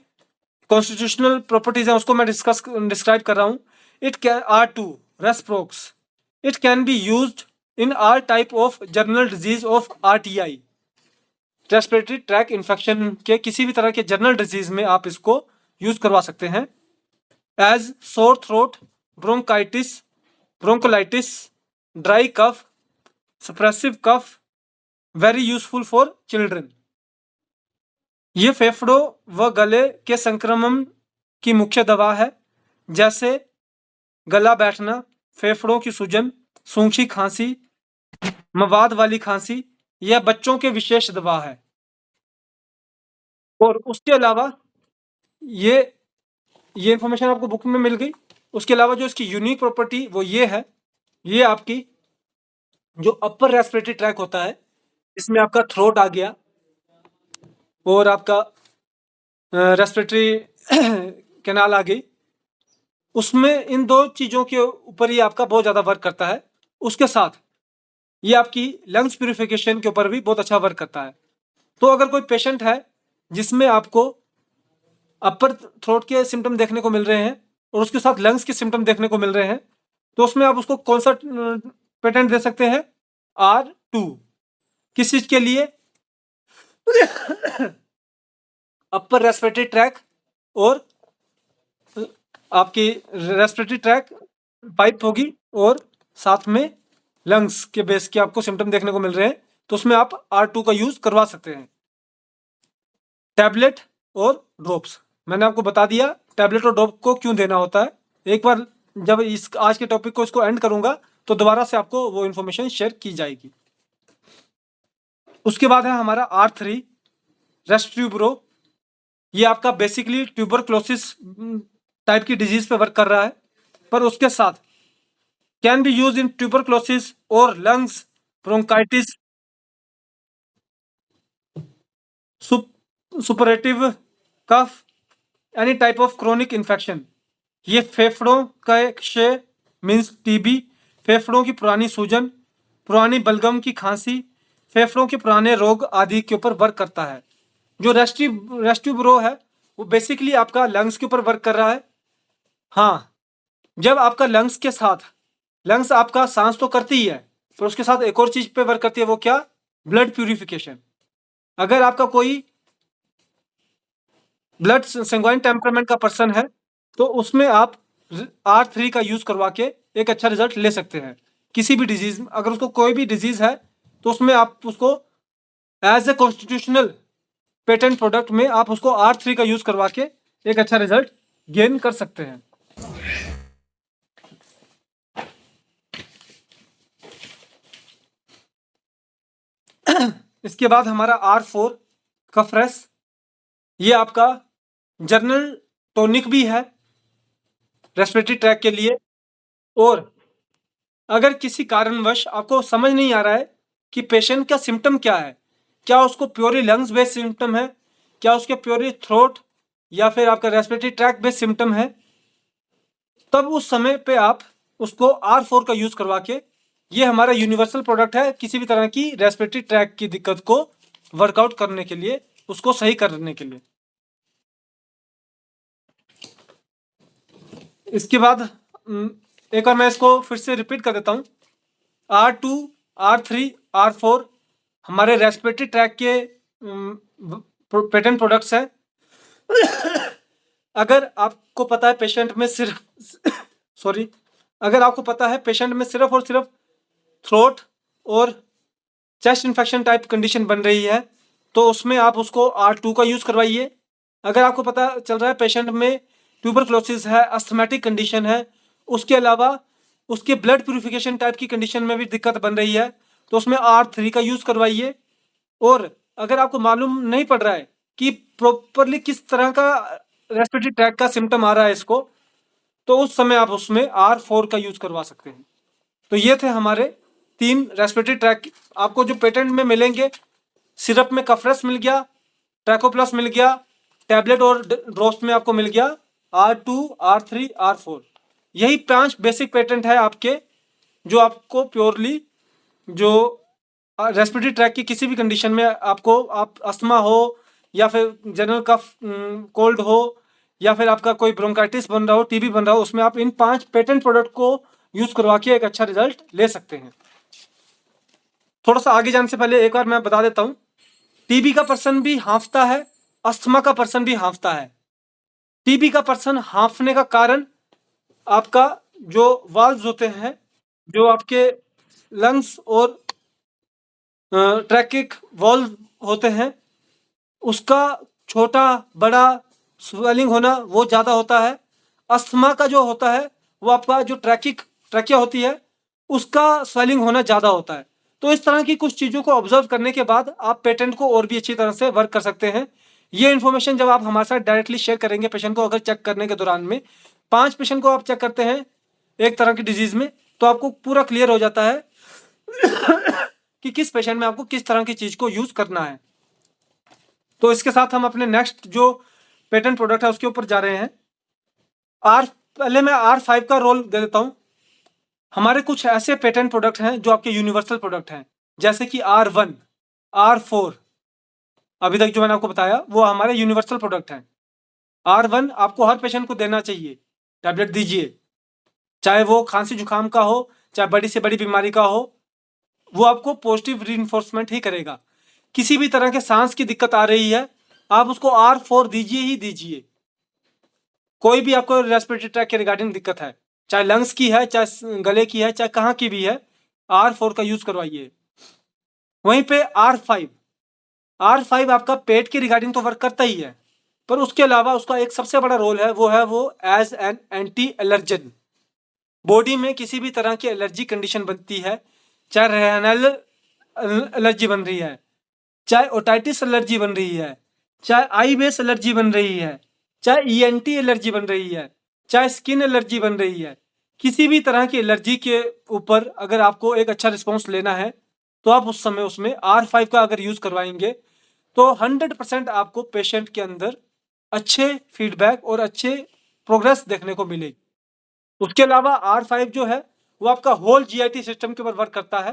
कॉन्स्टिट्यूशनल प्रॉपर्टीज हैं उसको मैं डिस्क्राइब कर रहा हूँ। इट कैन R2 रेस्प्रोक्स, it can be used in all type of general disease of RTI, respiratory tract infection के किसी भी तरह के जर्नल डिजीज में आप इसको यूज करवा सकते हैं। As sore throat, bronchitis, bronchiolitis, dry cough, suppressive cough, very useful for children. ये फेफड़ों व गले के संक्रमण की मुख्य दवा है, जैसे गला बैठना, फेफड़ों की सूजन, सूंखी खांसी, मवाद वाली खांसी, यह बच्चों के विशेष दवा है। और उसके अलावा ये इंफॉर्मेशन आपको बुक में मिल गई। उसके अलावा जो इसकी यूनिक प्रॉपर्टी वो ये है, ये आपकी जो अपर रेस्पिरेटरी ट्रैक होता है, इसमें आपका थ्रोट आ गया और आपका रेस्पिरेटरी कैनाल आ गई। उसमें इन दो चीज़ों के ऊपर ही आपका बहुत ज़्यादा वर्क करता है। उसके साथ ये आपकी लंग्स प्यूरिफिकेशन के ऊपर भी बहुत अच्छा वर्क करता है। तो अगर कोई पेशेंट है जिसमें आपको अपर थ्रोट के सिम्टम देखने को मिल रहे हैं और उसके साथ लंग्स के सिम्टम देखने को मिल रहे हैं, तो उसमें आप उसको कौन सा पेटेंट दे सकते हैं? R2। किस चीज के लिए? अपर रेस्पिरेटरी ट्रैक और आपकी रेस्पिरेटरी ट्रैक पाइप होगी और साथ में लंग्स के बेस के आपको सिम्टम देखने को मिल रहे हैं, तो उसमें आप R2 का यूज करवा सकते हैं। टैबलेट और ड्रॉप्स मैंने आपको बता दिया टैबलेट और ड्रॉप को क्यों देना होता है। एक बार जब इस आज के टॉपिक को इसको एंड करूंगा तो दोबारा से आपको वो इन्फॉर्मेशन शेयर की जाएगी। उसके बाद है हमारा R3 रेस्ट ट्यूबरो। ये आपका बेसिकली ट्यूबरक्लोसिस टाइप की डिजीज पे वर्क कर रहा है, पर उसके साथ can be use in tuberculosis और lungs, bronchitis, suppurative cough, any type of chronic infection. ये फेफड़ों का एक क्षय मीन्स टीबी, फेफड़ों की पुरानी सूजन, पुरानी बलगम की खांसी, फेफड़ों के पुराने रोग आदि के ऊपर वर्क करता है। जो रेस्ट्यूब्रो है वो बेसिकली आपका लंग्स के ऊपर वर्क कर रहा है। हाँ, जब आपका लंग्स आपका सांस तो करती ही है, पर उसके साथ एक और चीज पे वर्क करती है, वो क्या? Blood purification. अगर आपका कोई ब्लड सेंगुइन टेम्परामेंट का पर्सन है तो उसमें आप R3 का यूज करवा के एक अच्छा रिजल्ट ले सकते हैं। किसी भी डिजीज में अगर उसको कोई भी डिजीज है तो उसमें आप उसको as a constitutional patent product में आप उसको R3 का यूज करवा के एक अच्छा रिजल्ट गेन कर सकते हैं। इसके बाद हमारा R4 कफरेस। ये आपका जर्नल टॉनिक भी है रेस्पिरेटरी ट्रैक के लिए। और अगर किसी कारणवश आपको समझ नहीं आ रहा है कि पेशेंट का सिम्टम क्या है, क्या उसको प्योरली लंग्स बेस्ड सिम्टम है, क्या उसके प्योरली थ्रोट या फिर आपका रेस्पिरेटरी ट्रैक बेस्ड सिम्टम है, तब उस समय पे आप उसको R4 का यूज करवा के, ये हमारा यूनिवर्सल प्रोडक्ट है किसी भी तरह की रेस्पिरेटरी ट्रैक की दिक्कत को वर्कआउट करने के लिए, उसको सही करने के लिए। इसके बाद एक बार मैं इसको फिर से रिपीट कर देता हूँ। R2, R3, R4 हमारे रेस्पिरेटरी ट्रैक के पेटेंट प्रोडक्ट्स हैं। अगर आपको पता है पेशेंट में सिर्फ अगर आपको पता है पेशेंट में सिर्फ और सिर्फ थ्रोट और चेस्ट इन्फेक्शन टाइप कंडीशन बन रही है, तो उसमें आप उसको R2 का यूज करवाइए। अगर आपको पता चल रहा है पेशेंट में ट्यूबरक्लोसिस है, अस्थमैटिक कंडीशन है, उसके अलावा उसके ब्लड प्यूरिफिकेशन टाइप की कंडीशन में भी दिक्कत बन रही है, तो उसमें R3 का यूज करवाइए। और अगर आपको मालूम नहीं पड़ रहा है कि प्रॉपरली किस तरह का रेस्पिरेटरी ट्रैक का सिम्टम आ रहा है इसको, तो उस समय आप उसमें R4 का यूज करवा सकते हैं। तो ये थे हमारे 3 रेस्पिरेटरी ट्रैक आपको जो पेटेंट में मिलेंगे। सिरप में कफरेस मिल गया, ट्रैकोप्लस मिल गया, टैबलेट और ड्रॉप्स में आपको मिल गया R2, R3, R4। यही 5 बेसिक पेटेंट है आपके, जो आपको प्योरली जो रेस्पिरेटरी ट्रैक की किसी भी कंडीशन में आपको आप अस्थमा हो या फिर जनरल कफ कोल्ड हो या फिर आपका कोई ब्रोंकाइटिस बन रहा हो, टीबी बन रहा हो, उसमें आप इन 5 पेटेंट प्रोडक्ट को यूज करवा के एक अच्छा रिजल्ट ले सकते हैं। थोड़ा सा आगे जाने से पहले एक बार मैं बता देता हूँ, टीबी का पर्सन भी हाँफता है, अस्थमा का पर्सन भी हाँफता है। टीबी का पर्सन हाँफने का कारण आपका जो वाल्व्स होते हैं, जो आपके लंग्स और ट्रैकिक वॉल्व होते हैं, उसका छोटा बड़ा स्वेलिंग होना वो ज़्यादा होता है। अस्थमा का जो होता है वो आपका जो ट्रैकिक ट्रैकिया होती है उसका स्वेलिंग होना ज़्यादा होता है। तो इस तरह की कुछ चीज़ों को ऑब्जर्व करने के बाद आप पेशेंट को और भी अच्छी तरह से वर्क कर सकते हैं। ये इन्फॉर्मेशन जब आप हमारे साथ डायरेक्टली शेयर करेंगे पेशेंट को, अगर चेक करने के दौरान में 5 पेशेंट को आप चेक करते हैं एक तरह की डिजीज़ में, तो आपको पूरा क्लियर हो जाता है कि किस पेशेंट में आपको किस तरह की चीज़ को यूज़ करना है। तो इसके साथ हम अपने नेक्स्ट जो पेटेंट प्रोडक्ट है उसके ऊपर जा रहे हैं। पहले मैं R5 का रोल दे देता हूँ। हमारे कुछ ऐसे पेटेंट प्रोडक्ट हैं जो आपके यूनिवर्सल प्रोडक्ट हैं, जैसे कि R1, R4, अभी तक जो मैंने आपको बताया वो हमारे यूनिवर्सल प्रोडक्ट हैं। R1 आपको हर पेशेंट को देना चाहिए, टैबलेट दीजिए, चाहे वो खांसी जुकाम का हो, चाहे बड़ी से बड़ी बीमारी का हो, वो आपको पॉजिटिव रीइंफोर्समेंट ही करेगा। किसी भी तरह के सांस की दिक्कत आ रही है, आप उसको R4 दीजिए ही दीजिए। कोई भी आपको रेस्पिरेटरी ट्रैक के रिगार्डिंग दिक्कत है, चाहे लंग्स की है, चाहे गले की है, चाहे कहाँ की भी है, R4 का यूज करवाइए। वहीं पे R5 आपका पेट के रिगार्डिंग तो वर्क करता ही है, पर उसके अलावा उसका एक सबसे बड़ा रोल है, वो है वो as an anti allergen. Body में किसी भी तरह की एलर्जी कंडीशन बनती है, चाहे रेनल एलर्जी बन रही है, चाहे ओटाइटिस एलर्जी बन रही है, चाहे आई बेस एलर्जी बन रही है, चाहे ईएनटी एलर्जी बन रही है, चाहे स्किन एलर्जी बन रही है, किसी भी तरह की एलर्जी के ऊपर अगर आपको एक अच्छा रिस्पॉन्स लेना है तो आप उस समय उसमें R5 का अगर यूज करवाएंगे तो 100% आपको पेशेंट के अंदर अच्छे फीडबैक और अच्छे प्रोग्रेस देखने को मिलेगी। उसके अलावा R5 जो है वो आपका होल जीआईटी सिस्टम के ऊपर वर्क करता है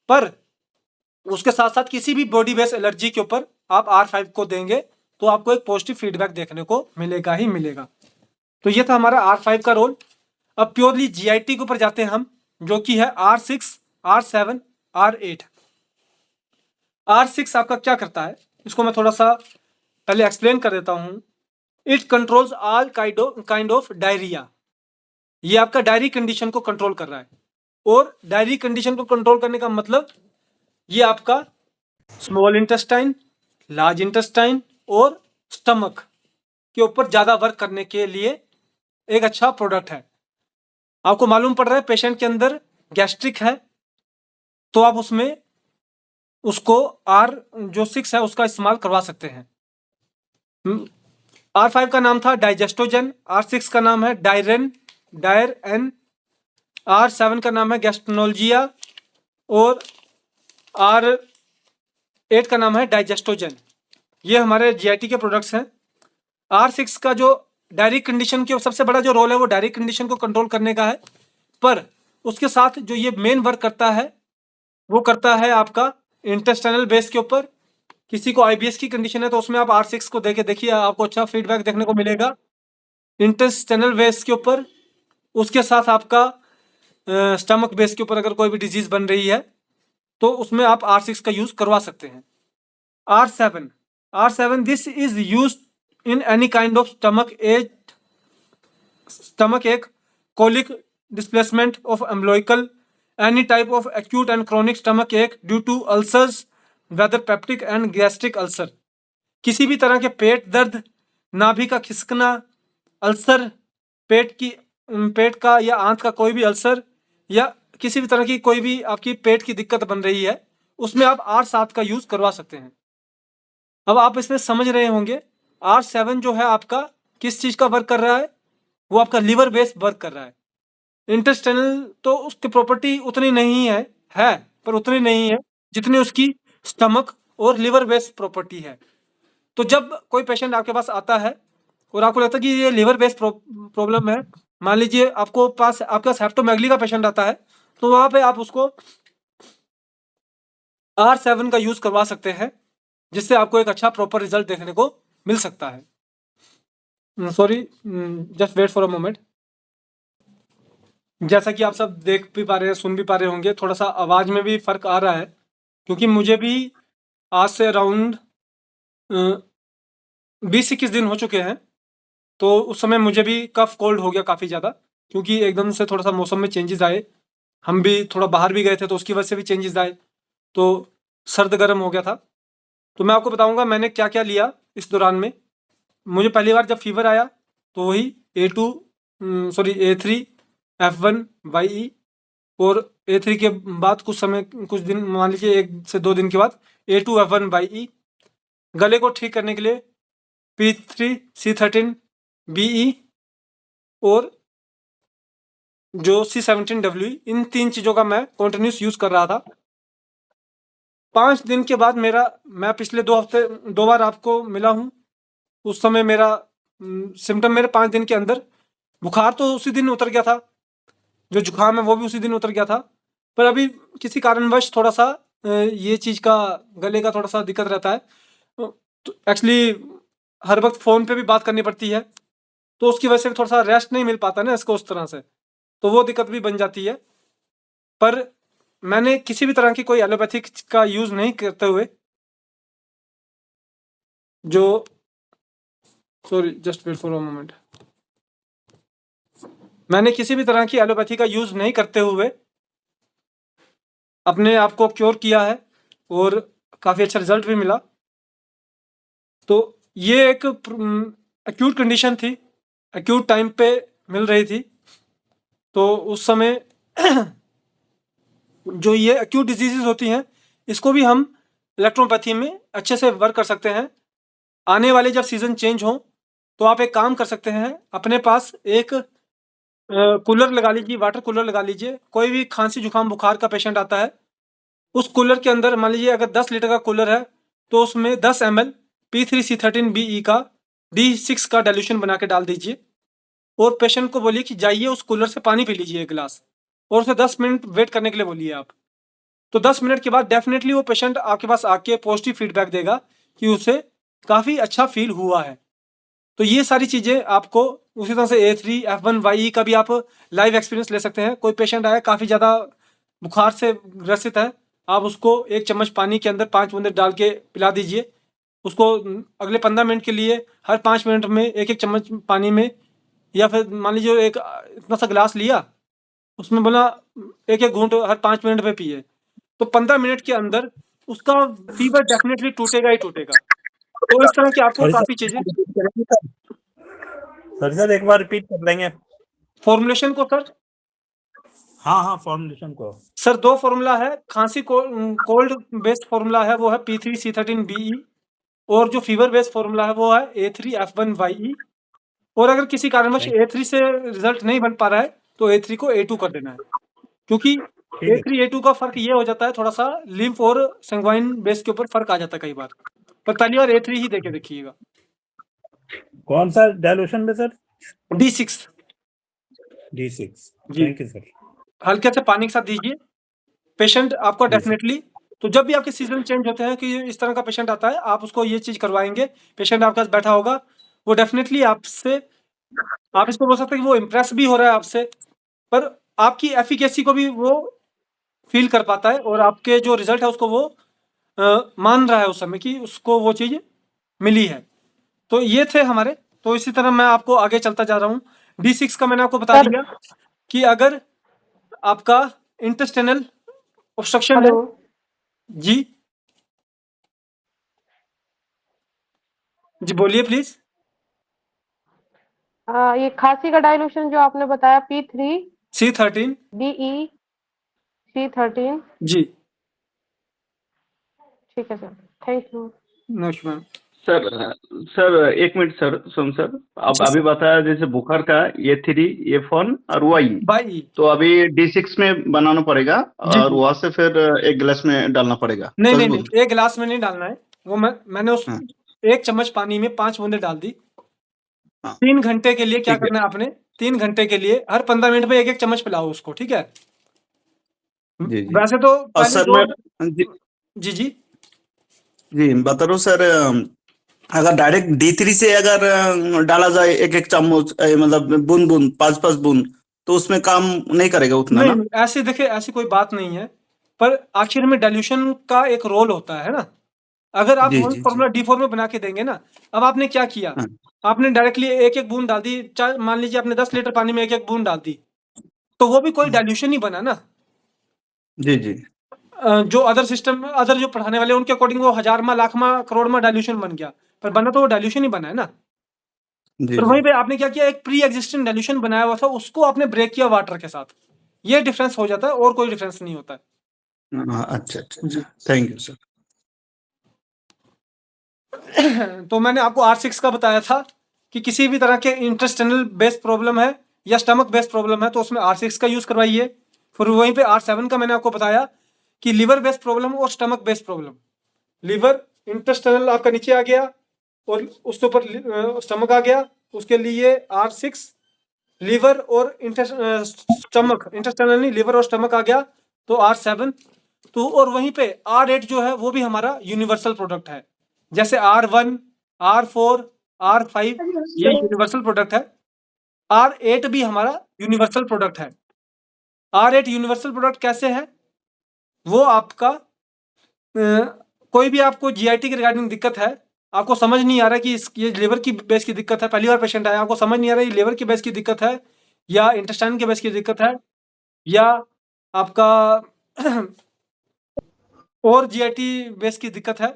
पर उसके साथ साथ किसी भी बॉडी बेस एलर्जी के ऊपर आप R5 को देंगे तो आपको एक पॉजिटिव फीडबैक देखने को मिलेगा ही मिलेगा। तो ये था हमारा R5 का रोल। अब प्योरली जीआईटी के ऊपर जाते हैं हम, जो कि है R6, R7, R8। R6 आपका क्या करता है, इसको मैं थोड़ा सा पहले एक्सप्लेन कर देता हूं। It controls all kind of diarrhoea. ये आपका डायरी कंडीशन को कंट्रोल कर रहा है, और डायरी कंडीशन को कंट्रोल करने का मतलब ये आपका स्मॉल इंटेस्टाइन, लार्ज इंटेस्टाइन और स्टमक के ऊपर ज्यादा वर्क करने के लिए एक अच्छा प्रोडक्ट है। आपको मालूम पड़ रहा है पेशेंट के अंदर गैस्ट्रिक है, तो आप उसमें उसको R6 है उसका इस्तेमाल करवा सकते हैं। R5 का नाम था डाइजेस्टोजन, R6 का नाम है डायरन, R7 का नाम है गैस्ट्रोनोलजिया और R8 का नाम है डाइजेस्टोजन। ये हमारे जीआईटी के प्रोडक्ट्स हैं। R6 का जो डायरी कंडीशन के सबसे बड़ा जो रोल है वो डायरी कंडीशन को कंट्रोल करने का है, पर उसके साथ जो ये मेन वर्क करता है वो करता है आपका इंटेस्टाइनल बेस के ऊपर। किसी को आईबीएस की कंडीशन है तो उसमें आप R6 को देके देखिए, आपको अच्छा फीडबैक देखने को मिलेगा इंटेस्टाइनल बेस के ऊपर। उसके साथ आपका स्टमक बेस के ऊपर अगर कोई भी डिजीज बन रही है तो उसमें आप R6 का यूज करवा सकते हैं। R7 this is use in any kind of stomach ache colic displacement of umbilical, any type of acute and chronic stomach ache due to ulcers, whether peptic and gastric ulcer। किसी भी तरह के पेट दर्द, नाभि का खिसकना, अल्सर, पेट का या आंत का कोई भी अल्सर, या किसी भी तरह की कोई भी आपकी पेट की दिक्कत बन रही है, उसमें आप R7 का यूज करवा सकते हैं। अब आप इसमें समझ रहे होंगे R7 जो है आपका किस चीज का वर्क कर रहा है, वो आपका लिवर बेस वर्क कर रहा है। इंटेस्टाइनल तो उसकी प्रॉपर्टी उतनी नहीं है पर उतनी नहीं है जितनी उसकी स्टमक और लिवर बेस प्रॉपर्टी है। तो जब कोई पेशेंट आपके पास आता है और आपको लगता है कि ये लिवर बेस प्रॉब्लम है, मान लीजिए आपके पास हेप्टोमेगली का पेशेंट आता है, तो वहां पे आप उसको R7 का यूज करवा सकते हैं, जिससे आपको एक अच्छा प्रॉपर रिजल्ट देखने को मिल सकता है। Sorry, just wait for a moment. जैसा कि आप सब देख भी पा रहे हैं, सुन भी पा रहे होंगे, थोड़ा सा आवाज़ में भी फ़र्क आ रहा है, क्योंकि मुझे भी आज से अराउंड 20-21 दिन हो चुके हैं। तो उस समय मुझे भी कफ कोल्ड हो गया काफ़ी ज़्यादा, क्योंकि एकदम से थोड़ा सा मौसम में चेंजेस आए। हम भी थोड़ा बाहर भी गए थे तो उसकी वजह से भी चेंजेस आए, तो सर्द गर्म हो गया था। तो मैं आपको बताऊंगा मैंने क्या क्या लिया इस दौरान में। मुझे पहली बार जब फीवर आया तो वही A3 F1/E और A3 के बाद कुछ दिन, मान लीजिए 1 से 2 दिन के बाद A2F1/E। गले को ठीक करने के लिए P3C13BE और जो C17WE, इन 3 चीज़ों का मैं कंटिन्यूस यूज़ कर रहा था। 5 दिन के बाद मैं पिछले 2 हफ्ते 2 बार आपको मिला हूँ। उस समय मेरा सिम्पटम मेरे 5 दिन के अंदर, बुखार तो उसी दिन उतर गया था, जो जुकाम है वो भी उसी दिन उतर गया था, पर अभी किसी कारणवश थोड़ा-सा ये चीज़ का, गले का थोड़ा-सा दिक्कत रहता है। तो एक्चुअली हर वक़्त फ़ोन पे भी बात करनी पड़ती है, तो उसकी वजह से भी थोड़ा-सा रेस्ट नहीं मिल पाता ना इसको उस तरह से, तो वो दिक्कत भी बन जाती है। पर मैंने किसी भी तरह की कोई एलोपैथिक का यूज़ नहीं करते हुए, जो sorry just wait for a moment, मैंने किसी भी तरह की एलोपैथी का यूज़ नहीं करते हुए अपने आप को क्योर किया है और काफ़ी अच्छा रिजल्ट भी मिला। तो ये एक एक्यूट कंडीशन थी, एक्यूट टाइम पे मिल रही थी, तो उस समय जो ये एक्यूट डिजीजेस होती हैं, इसको भी हम इलेक्ट्रोपैथी में अच्छे से वर्क कर सकते हैं। आने वाले जब सीजन चेंज हो, तो आप एक काम कर सकते हैं, अपने पास एक कूलर लगा लीजिए, वाटर कूलर लगा लीजिए। कोई भी खांसी जुकाम बुखार का पेशेंट आता है, उस कूलर के अंदर मान लीजिए अगर 10 लीटर का कूलर है, तो उसमें 10 ml P3C13BE का D6 का डाइल्यूशन बना के डाल दीजिए और पेशेंट को बोलिए कि जाइए उस कूलर से पानी पी लीजिए 1 गिलास, और उसे 10 मिनट वेट करने के लिए बोलिए आप। तो 10 मिनट के बाद डेफिनेटली वो पेशेंट आपके पास आके पॉजिटिव फीडबैक देगा कि उसे काफ़ी अच्छा फील हुआ है। तो ये सारी चीज़ें आपको, उसी तरह से A3 F1/E का भी आप लाइव एक्सपीरियंस ले सकते हैं। कोई पेशेंट आया काफ़ी ज़्यादा बुखार से ग्रसित है, आप उसको 1 चम्मच पानी के अंदर 5 बूंदें डाल के पिला दीजिए। उसको अगले 15 मिनट के लिए हर 5 मिनट में 1-1 चम्मच पानी में, या फिर मान लीजिए एक इतना सा गिलास लिया, उसमें बोला 1-1 घूँट हर 5 मिनट में पिए। तो 15 मिनट के अंदर उसका फीवर डेफिनेटली टूटेगा ही टूटेगा। तो इस तरह की आपको सॉरी काफ़ी चीज़ें, सर, रिपीट करेंगे सर? सॉरी सर, एक बार रिपीट कर देंगे? फॉर्मुलेशन को सर, हाँ, फॉर्मुलेशन को। सर 2 फॉर्मूला है। खांसी को कोल्ड बेस्ड फॉर्मूला है, वो है P3C13BE, और जो फीवर बेस्ड फॉर्मूला है वो है A3F1/E। और अगर किसी कारणवश A3 से रिजल्ट नहीं बन पा रहा है, तो A3 को A2 कर देना है, क्योंकि ठीक है। A3 A2 का फर्क ये हो जाता है, थोड़ा-सा लिम्फ और संग्वाइन बेस के ऊपर फर्क आ जाता है कई बार। पर पहली बार A3 ही देके देखिएगा। कौन सा डाइल्यूशन में सर? D6 D6। जी। Thank you sir. हल्के से पानी के साथ दीजिए। पेशेंट आपको जी सर। डेफिनेटली, तो जब भी आपके सीजन चेंज होते हैं कि इस तरह का पेशेंट आता है, आप उसको ये चीज़ करवाएँगे, पेशेंट आपके पास बैठा होगा, वो डेफिनेटली आपसे, आप इसको बोल सकते हैं कि वो इम्प्रेस भी हो रहा है आपसे, पर आपकी एफिकेसी को भी वो फ़ील कर पाता है और आपके जो रिज़ल्ट है उसको वो मान रहा है उस समय कि उसको वो चीज़ मिली है। तो ये थे हमारे, तो इसी तरह मैं आपको आगे चलता जा रहा हूँ। D6 का मैंने आपको बता सर। दिया कि अगर आपका इंटेस्टाइनल ऑब्स्ट्रक्शन है। हेलो। जी। जी, बोलिए प्लीज़। ये खांसी का डाइल्यूशन जो आपने बताया P3 C13 BE C13, जी। ठीक है सर, थैंक यू। नमस्कार मैम। सर 1 मिनट सर, सुन सर, अब जी अभी सर। बताया जैसे बुखार का A3 F1 और Y, बाई तो अभी D6 में बनाना पड़ेगा जी और जी। वहां से फिर 1 गिलास में डालना पड़ेगा। नहीं नहीं पॉसिबल? नहीं, 1 गिलास में नहीं डालना है। वो मैंने उस हाँ 1 चम्मच पानी में 5 बूंदें डाल दी। हाँ 3 घंटे के लिए क्या ठीक है। करना है आपने, 3 घंटे के लिए हर 15 मिनट में 1-1 चम्मच पिलाओ उसको, ठीक है? जी जी। वैसे तो और पहले सर 2 मैं जी जी जी। जी बता रहा हूँ सर, अगर डायरेक्ट D3 से अगर डाला जाए 1-1 चम्मच, मतलब बूंद बूंद 5-5 बूंद, तो उसमें काम नहीं करेगा उतना नहीं, ना? नहीं, ऐसे देखिए, ऐसी कोई बात नहीं है, पर आखिर में डाइल्यूशन का एक रोल होता है ना? अगर आप जी वही जी जी। फॉर्मूला D4 में बना के देंगे ना, अब आपने क्या किया, हाँ आपने डायरेक्टली 1-1 बूंद डाल दी, चाहे मान लीजिए आपने 10 लीटर पानी में 1-1 बूंद डाल दी, तो वो भी कोई डाइल्यूशन ही बना ना। जी जी। जो अदर जो पढ़ाने वाले हैं उनके अकॉर्डिंग वो हज़ारमा, लाखमा, करोड़मा डाइल्यूशन बन गया, पर बना तो वो डाइल्यूशन ही बना है ना। जी और जी वहीं पे आपने क्या किया, एक प्री एग्जिस्टिंग डाइल्यूशन बनाया हुआ था, उसको आपने ब्रेक किया वाटर के साथ। ये डिफरेंस हो जाता है, और कोई डिफरेंस नहीं होता है। हाँ, अच्छा अच्छा जी। Thank you sir. तो मैंने आपको R6 का बताया था कि किसी भी तरह के इंटेस्टाइनल बेस्ड प्रॉब्लम है या स्टमक बेस्ड प्रॉब्लम है तो उसमें R6 का यूज करवाइए। फिर वहीं पे R7 का मैंने आपको बताया कि लिवर बेस्ड प्रॉब्लम और stomach based problem, liver intestinal आपका नीचे आ गया और उसके ऊपर स्टमक आ गया, उसके लिए R6, लिवर और स्टमक, इंटेस्टाइनल नहीं, लिवर और स्टमक आ गया तो R7। तो और वहीं पे R8 जो है वो भी हमारा यूनिवर्सल प्रोडक्ट है, जैसे R1, R4, R5 ये यूनिवर्सल प्रोडक्ट है। R8 भी हमारा यूनिवर्सल प्रोडक्ट है। R8 यूनिवर्सल प्रोडक्ट कैसे है, वो आपका कोई भी आपको जीआईटी के रिगार्डिंग दिक्कत है, आपको समझ नहीं आ रहा कि ये लिवर की बेस की दिक्कत है, पहली बार पेशेंट आया, आपको समझ नहीं आ रहा ये लिवर की बेस की दिक्कत है या इंटेस्टाइन के बेस की दिक्कत है या आपका और जीआईटी बेस की दिक्कत है,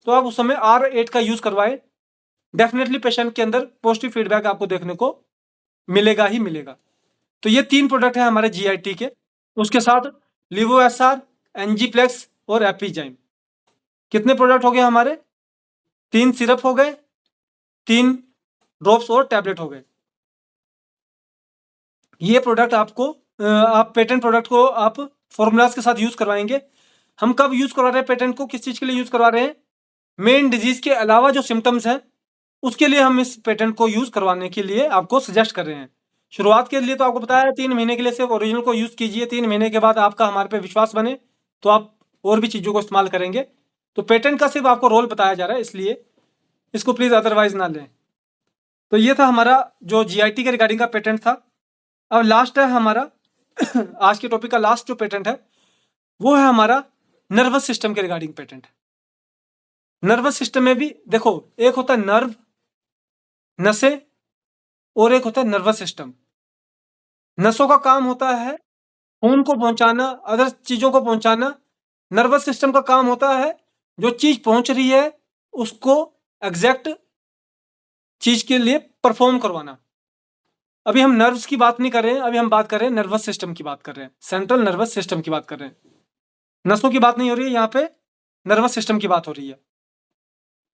तो आप उस समय R8 का यूज करवाएं। डेफिनेटली पेशेंट के अंदर पॉजिटिव फीडबैक आपको देखने को मिलेगा ही मिलेगा। तो ये 3 प्रोडक्ट है हमारे जीआईटी के। उसके साथ लिवोएसआर, एनजीप्लेक्स और एपिजाइम। कितने प्रोडक्ट हो गए हमारे? 3 सिरप हो गए, 3 ड्रॉप्स और टैबलेट हो गए। ये प्रोडक्ट आपको आप पेटेंट प्रोडक्ट को आप फॉर्मूलाज के साथ यूज करवाएंगे। हम कब यूज करवा रहे हैं पेटेंट को, किस चीज के लिए यूज करवा रहे हैं? मेन डिजीज के अलावा जो सिम्टम्स हैं उसके लिए हम इस पेटेंट को यूज करवाने के लिए आपको सजेस्ट कर रहे हैं। शुरुआत के लिए तो आपको बताया है 3 महीने के लिए सिर्फ ओरिजिनल को यूज कीजिए, 3 महीने के बाद आपका हमारे पे विश्वास बने तो आप और भी चीजों को इस्तेमाल करेंगे। तो पेटेंट का सिर्फ आपको रोल बताया जा रहा है, इसलिए इसको प्लीज अदरवाइज ना लें। तो ये था हमारा जो जीआईटी के रिगार्डिंग का पेटेंट था। अब लास्ट है हमारा आज के टॉपिक का लास्ट जो पेटेंट है वो है हमारा नर्वस सिस्टम के रिगार्डिंग पेटेंट। नर्वस सिस्टम में भी देखो, एक होता है नर्व, नसें, और एक होता है नर्वस सिस्टम। नसों का काम होता है खून को पहुंचाना, अदर चीजों को पहुंचाना। नर्वस सिस्टम का काम होता है जो चीज पहुंच रही है उसको एग्जैक्ट चीज के लिए परफॉर्म करवाना। अभी हम नर्व्स की बात नहीं कर रहे हैं, अभी हम बात कर रहे हैं नर्वस सिस्टम की बात कर रहे हैं, सेंट्रल नर्वस सिस्टम की बात कर रहे हैं। नसों की बात नहीं हो रही है, यहाँ पे नर्वस सिस्टम की बात हो रही है।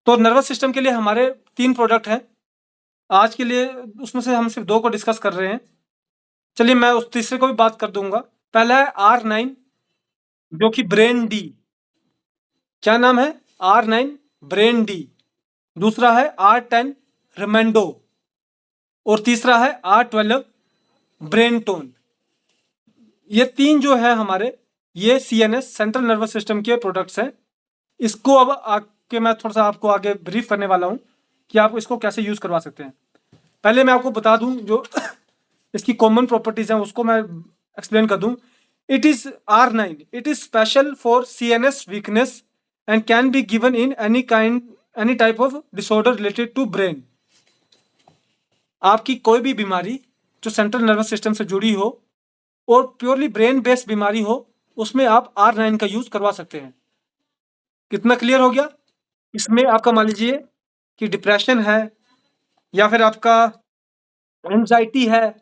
तो नर्वस सिस्टम के लिए हमारे 3 प्रोडक्ट हैं आज के लिए, उसमें से हम सिर्फ 2 को डिस्कस कर रहे हैं। चलिए मैं उस तीसरे को भी बात कर दूंगा। पहला है R9 जो कि ब्रेन डी। क्या नाम है? R9 brain D. दूसरा है R10 रिमेंडो और तीसरा है R12 ब्रेन टोन। ये 3 जो है हमारे, ये CNS सेंट्रल नर्वस सिस्टम के प्रोडक्ट्स हैं। इसको अब आके मैं थोड़ा सा आपको आगे ब्रीफ करने वाला हूं कि आप इसको कैसे यूज करवा सकते हैं। पहले मैं आपको बता दूं जो इसकी कॉमन प्रॉपर्टीज हैं उसको मैं एक्सप्लेन कर दूं। It is R9, it is special for CNS weakness and can be given in any type of disorder related to brain. आपकी कोई भी बीमारी जो सेंट्रल नर्वस सिस्टम से जुड़ी हो और प्योरली ब्रेन बेस्ड बीमारी हो उसमें आप R9 का यूज करवा सकते हैं। कितना क्लियर हो गया? इसमें आपका मान लीजिए कि डिप्रेशन है या फिर आपका एंजाइटी है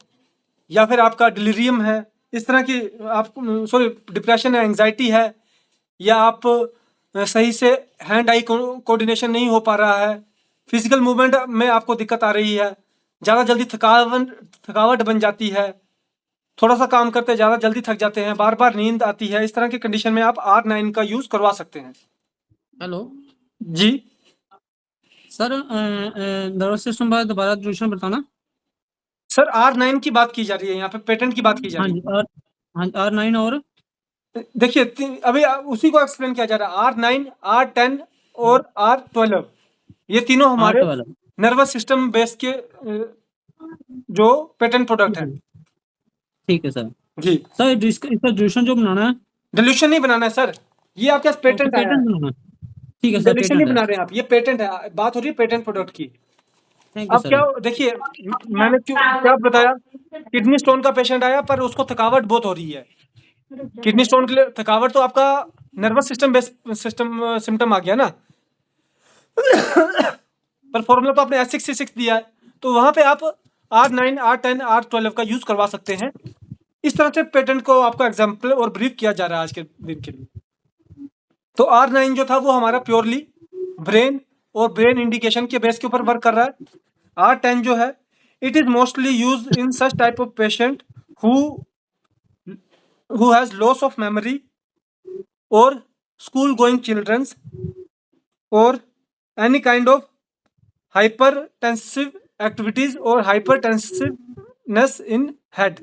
या फिर आपका डिलीरियम है, इस तरह की आप डिप्रेशन है, एंजाइटी है, या आप सही से हैंड आई कोऑर्डिनेशन नहीं हो पा रहा है, फिजिकल मूवमेंट में आपको दिक्कत आ रही है, ज़्यादा जल्दी थकावट बन जाती है, थोड़ा सा काम करते ज़्यादा जल्दी थक जाते हैं, बार बार नींद आती है, इस तरह की कंडीशन में आप R9 का यूज करवा सकते हैं। हेलो जी सर, नर्वस सिस्टम बारे दोबारा ट्यूशन बताना। सर, R9 की बात की जा रही है, यहाँ पे पेटेंट की बात की जा हाँ रही जी, और हाँ R9 और है। देखिए अभी उसी को एक्सप्लेन किया जा रहा है। R9, R10 और R12 ये तीनों हमारे R12। नर्वस सिस्टम बेस के जो पेटेंट प्रोडक्ट है। ठीक है सर। जी सर इसका ट्यूशन जो बनाना है, डिल्यूशन नहीं बनाना है सर, ये आपके पास पेटेंट आया है। पेटेंट बनाना है। ठीक है सर, डिल्यूशन नहीं पेटेंट बना है। रहे हैं आप, ये पेटेंट है, बात हो रही है पेटेंट प्रोडक्ट की। थैंक यू अब सर। क्या देखिए, मैंने क्या बताया, किडनी स्टोन का पेशेंट आया पर उसको थकावट बहुत हो रही है। किडनी स्टोन के लिए थकावट तो आपका नर्वस सिस्टम बेस्ड सिम्टम आ गया ना। पर फॉर्मूला तो आपने H6C6 दिया है, तो वहां पे आप R9, R10, R12 का यूज करवा सकते हैं। इस तरह से पेटेंट को आपको एग्जाम्पल और ब्रीफ किया जा रहा है आज के दिन के लिए। तो R9 जो था वो हमारा प्योरली ब्रेन और ब्रेन इंडिकेशन के बेस के ऊपर वर्क कर रहा है। R10 जो है it is mostly use in such type of patient who has loss of memory or school going children's or any kind of hypertensive activities or hypertensiveness in head।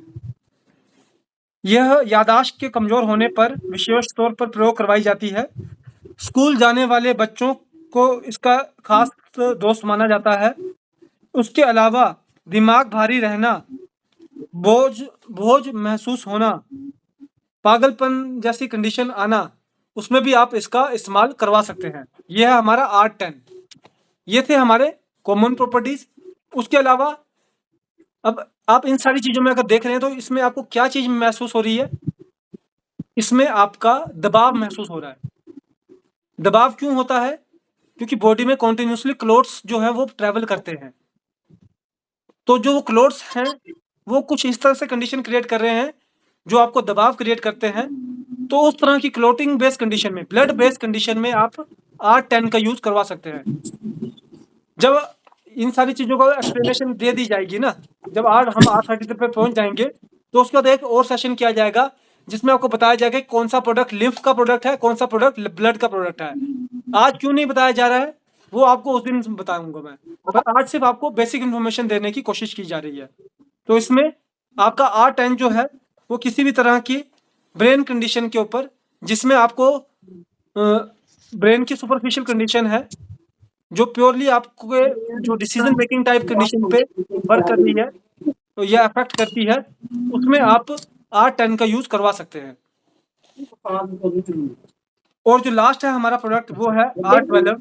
यह यादाश्त के कमजोर होने पर विशेष तौर पर प्रयोग करवाई जाती है। स्कूल जाने वाले बच्चों को इसका खास दोस्त माना जाता है। उसके अलावा दिमाग भारी रहना, बोझ महसूस होना, पागलपन जैसी कंडीशन आना, उसमें भी आप इसका इस्तेमाल करवा सकते हैं। यह है हमारा R10। ये थे हमारे कॉमन प्रॉपर्टीज। उसके अलावा अब आप इन सारी चीजों में अगर देख रहे हैं तो इसमें आपको क्या चीज महसूस हो रही है? इसमें आपका दबाव महसूस हो रहा है। दबाव क्यों होता है? क्योंकि बॉडी में कॉन्टिन्यूसली क्लोट्स जो है वो ट्रेवल करते हैं। तो जो क्लोट्स हैं वो कुछ इस तरह से कंडीशन क्रिएट कर रहे हैं जो आपको दबाव क्रिएट करते हैं। तो उस तरह की क्लोटिंग बेस्ड कंडीशन में, ब्लड बेस्ड कंडीशन में आप R10 का यूज करवा सकते हैं। जब इन सारी चीजों का एक्सप्लेनेशन दे दी जाएगी ना, जब हम R30 पे पहुंच जाएंगे तो उसके बाद एक और सेशन किया जाएगा जिसमें आपको बताया जाएगा कि कौन सा प्रोडक्ट लिम्फ का प्रोडक्ट है, कौन सा प्रोडक्ट ब्लड का प्रोडक्ट है। आज क्यों नहीं बताया जा रहा है वो आपको उस दिन बताऊंगा मैं, पर आज सिर्फ आपको बेसिक इन्फॉर्मेशन देने की कोशिश की जा रही है। तो इसमें आपका R10 जो है वो किसी भी तरह की ब्रेन कंडीशन के ऊपर, जिसमें आपको ब्रेन की सुपरफिशियल कंडीशन है जो प्योरली आपको जो डिसीजन मेकिंग टाइप कंडीशन पे वर्क कर रही है, तो यह अफेक्ट करती है, उसमें आप R10 का यूज करवा सकते हैं। और जो लास्ट है हमारा प्रोडक्ट वो है R12।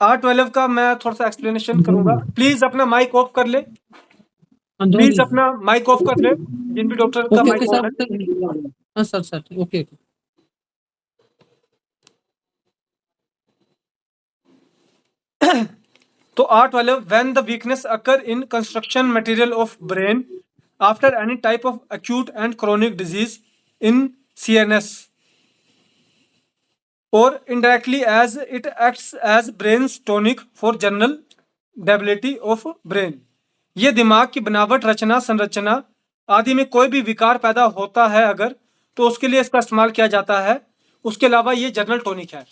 R12 का मैं थोड़ा सा एक्सप्लेनेशन करूंगा। प्लीज अपना माइक ऑफ कर ले, प्लीज अपना माइक ऑफ कर ले, जिन भी डॉक्टर का माइक ऑफ है। हाँ सर ओके। तो R12 when the weakness occur in construction material of brain after any type of acute and chronic disease in CNS or indirectly as it acts as brain's tonic for general debility of brain। ये दिमाग की बनावट, रचना, संरचना आदि में कोई भी विकार पैदा होता है अगर, तो उसके लिए इसका इस्तेमाल किया जाता है। उसके अलावा ये जनरल टॉनिक है।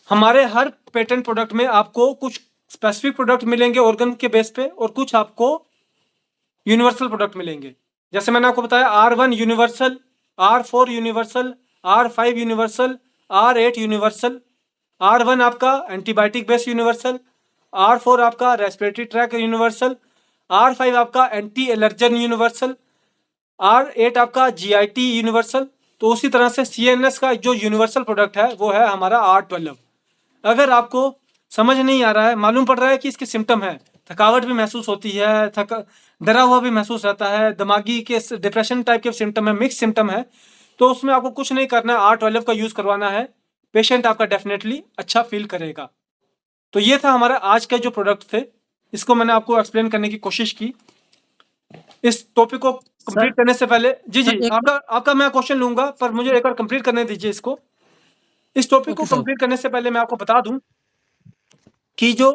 हमारे हर पेटेंट प्रोडक्ट में आपको कुछ स्पेसिफिक प्रोडक्ट मिलेंगे ऑर्गन के बेस पे और कुछ आपको यूनिवर्सल प्रोडक्ट मिलेंगे। जैसे मैंने आपको बताया R1 universal, R4 universal, R5 universal, R8 universal. R1 आपका एंटीबायोटिक बेस्ड यूनिवर्सल, R4 आपका रेस्पिरेटरी ट्रैक यूनिवर्सल, R5 आपका एंटी एलर्जन यूनिवर्सल, R8 आपका GIT यूनिवर्सल। तो उसी तरह से CNS का जो यूनिवर्सल प्रोडक्ट है वो है हमारा R12। अगर आपको समझ नहीं आ रहा है, मालूम पड़ रहा है कि इसके सिम्टम है, थकावट भी महसूस होती है, डरा हुआ भी महसूस रहता है, दिमागी के डिप्रेशन टाइप के सिम्टम है, मिक्स सिम्टम है, तो उसमें आपको कुछ नहीं करना है, R12 का यूज करवाना है। पेशेंट आपका डेफिनेटली अच्छा फील करेगा। तो ये था हमारा आज के जो प्रोडक्ट थे, इसको मैंने आपको एक्सप्लेन करने की कोशिश की। इस टॉपिक को कंप्लीट करने से पहले जी आपका मैं क्वेश्चन लूंगा, पर मुझे एक बार कंप्लीट करने दीजिए इसको। इस टॉपिक को कंप्लीट करने से पहले मैं आपको बता दूं कि जो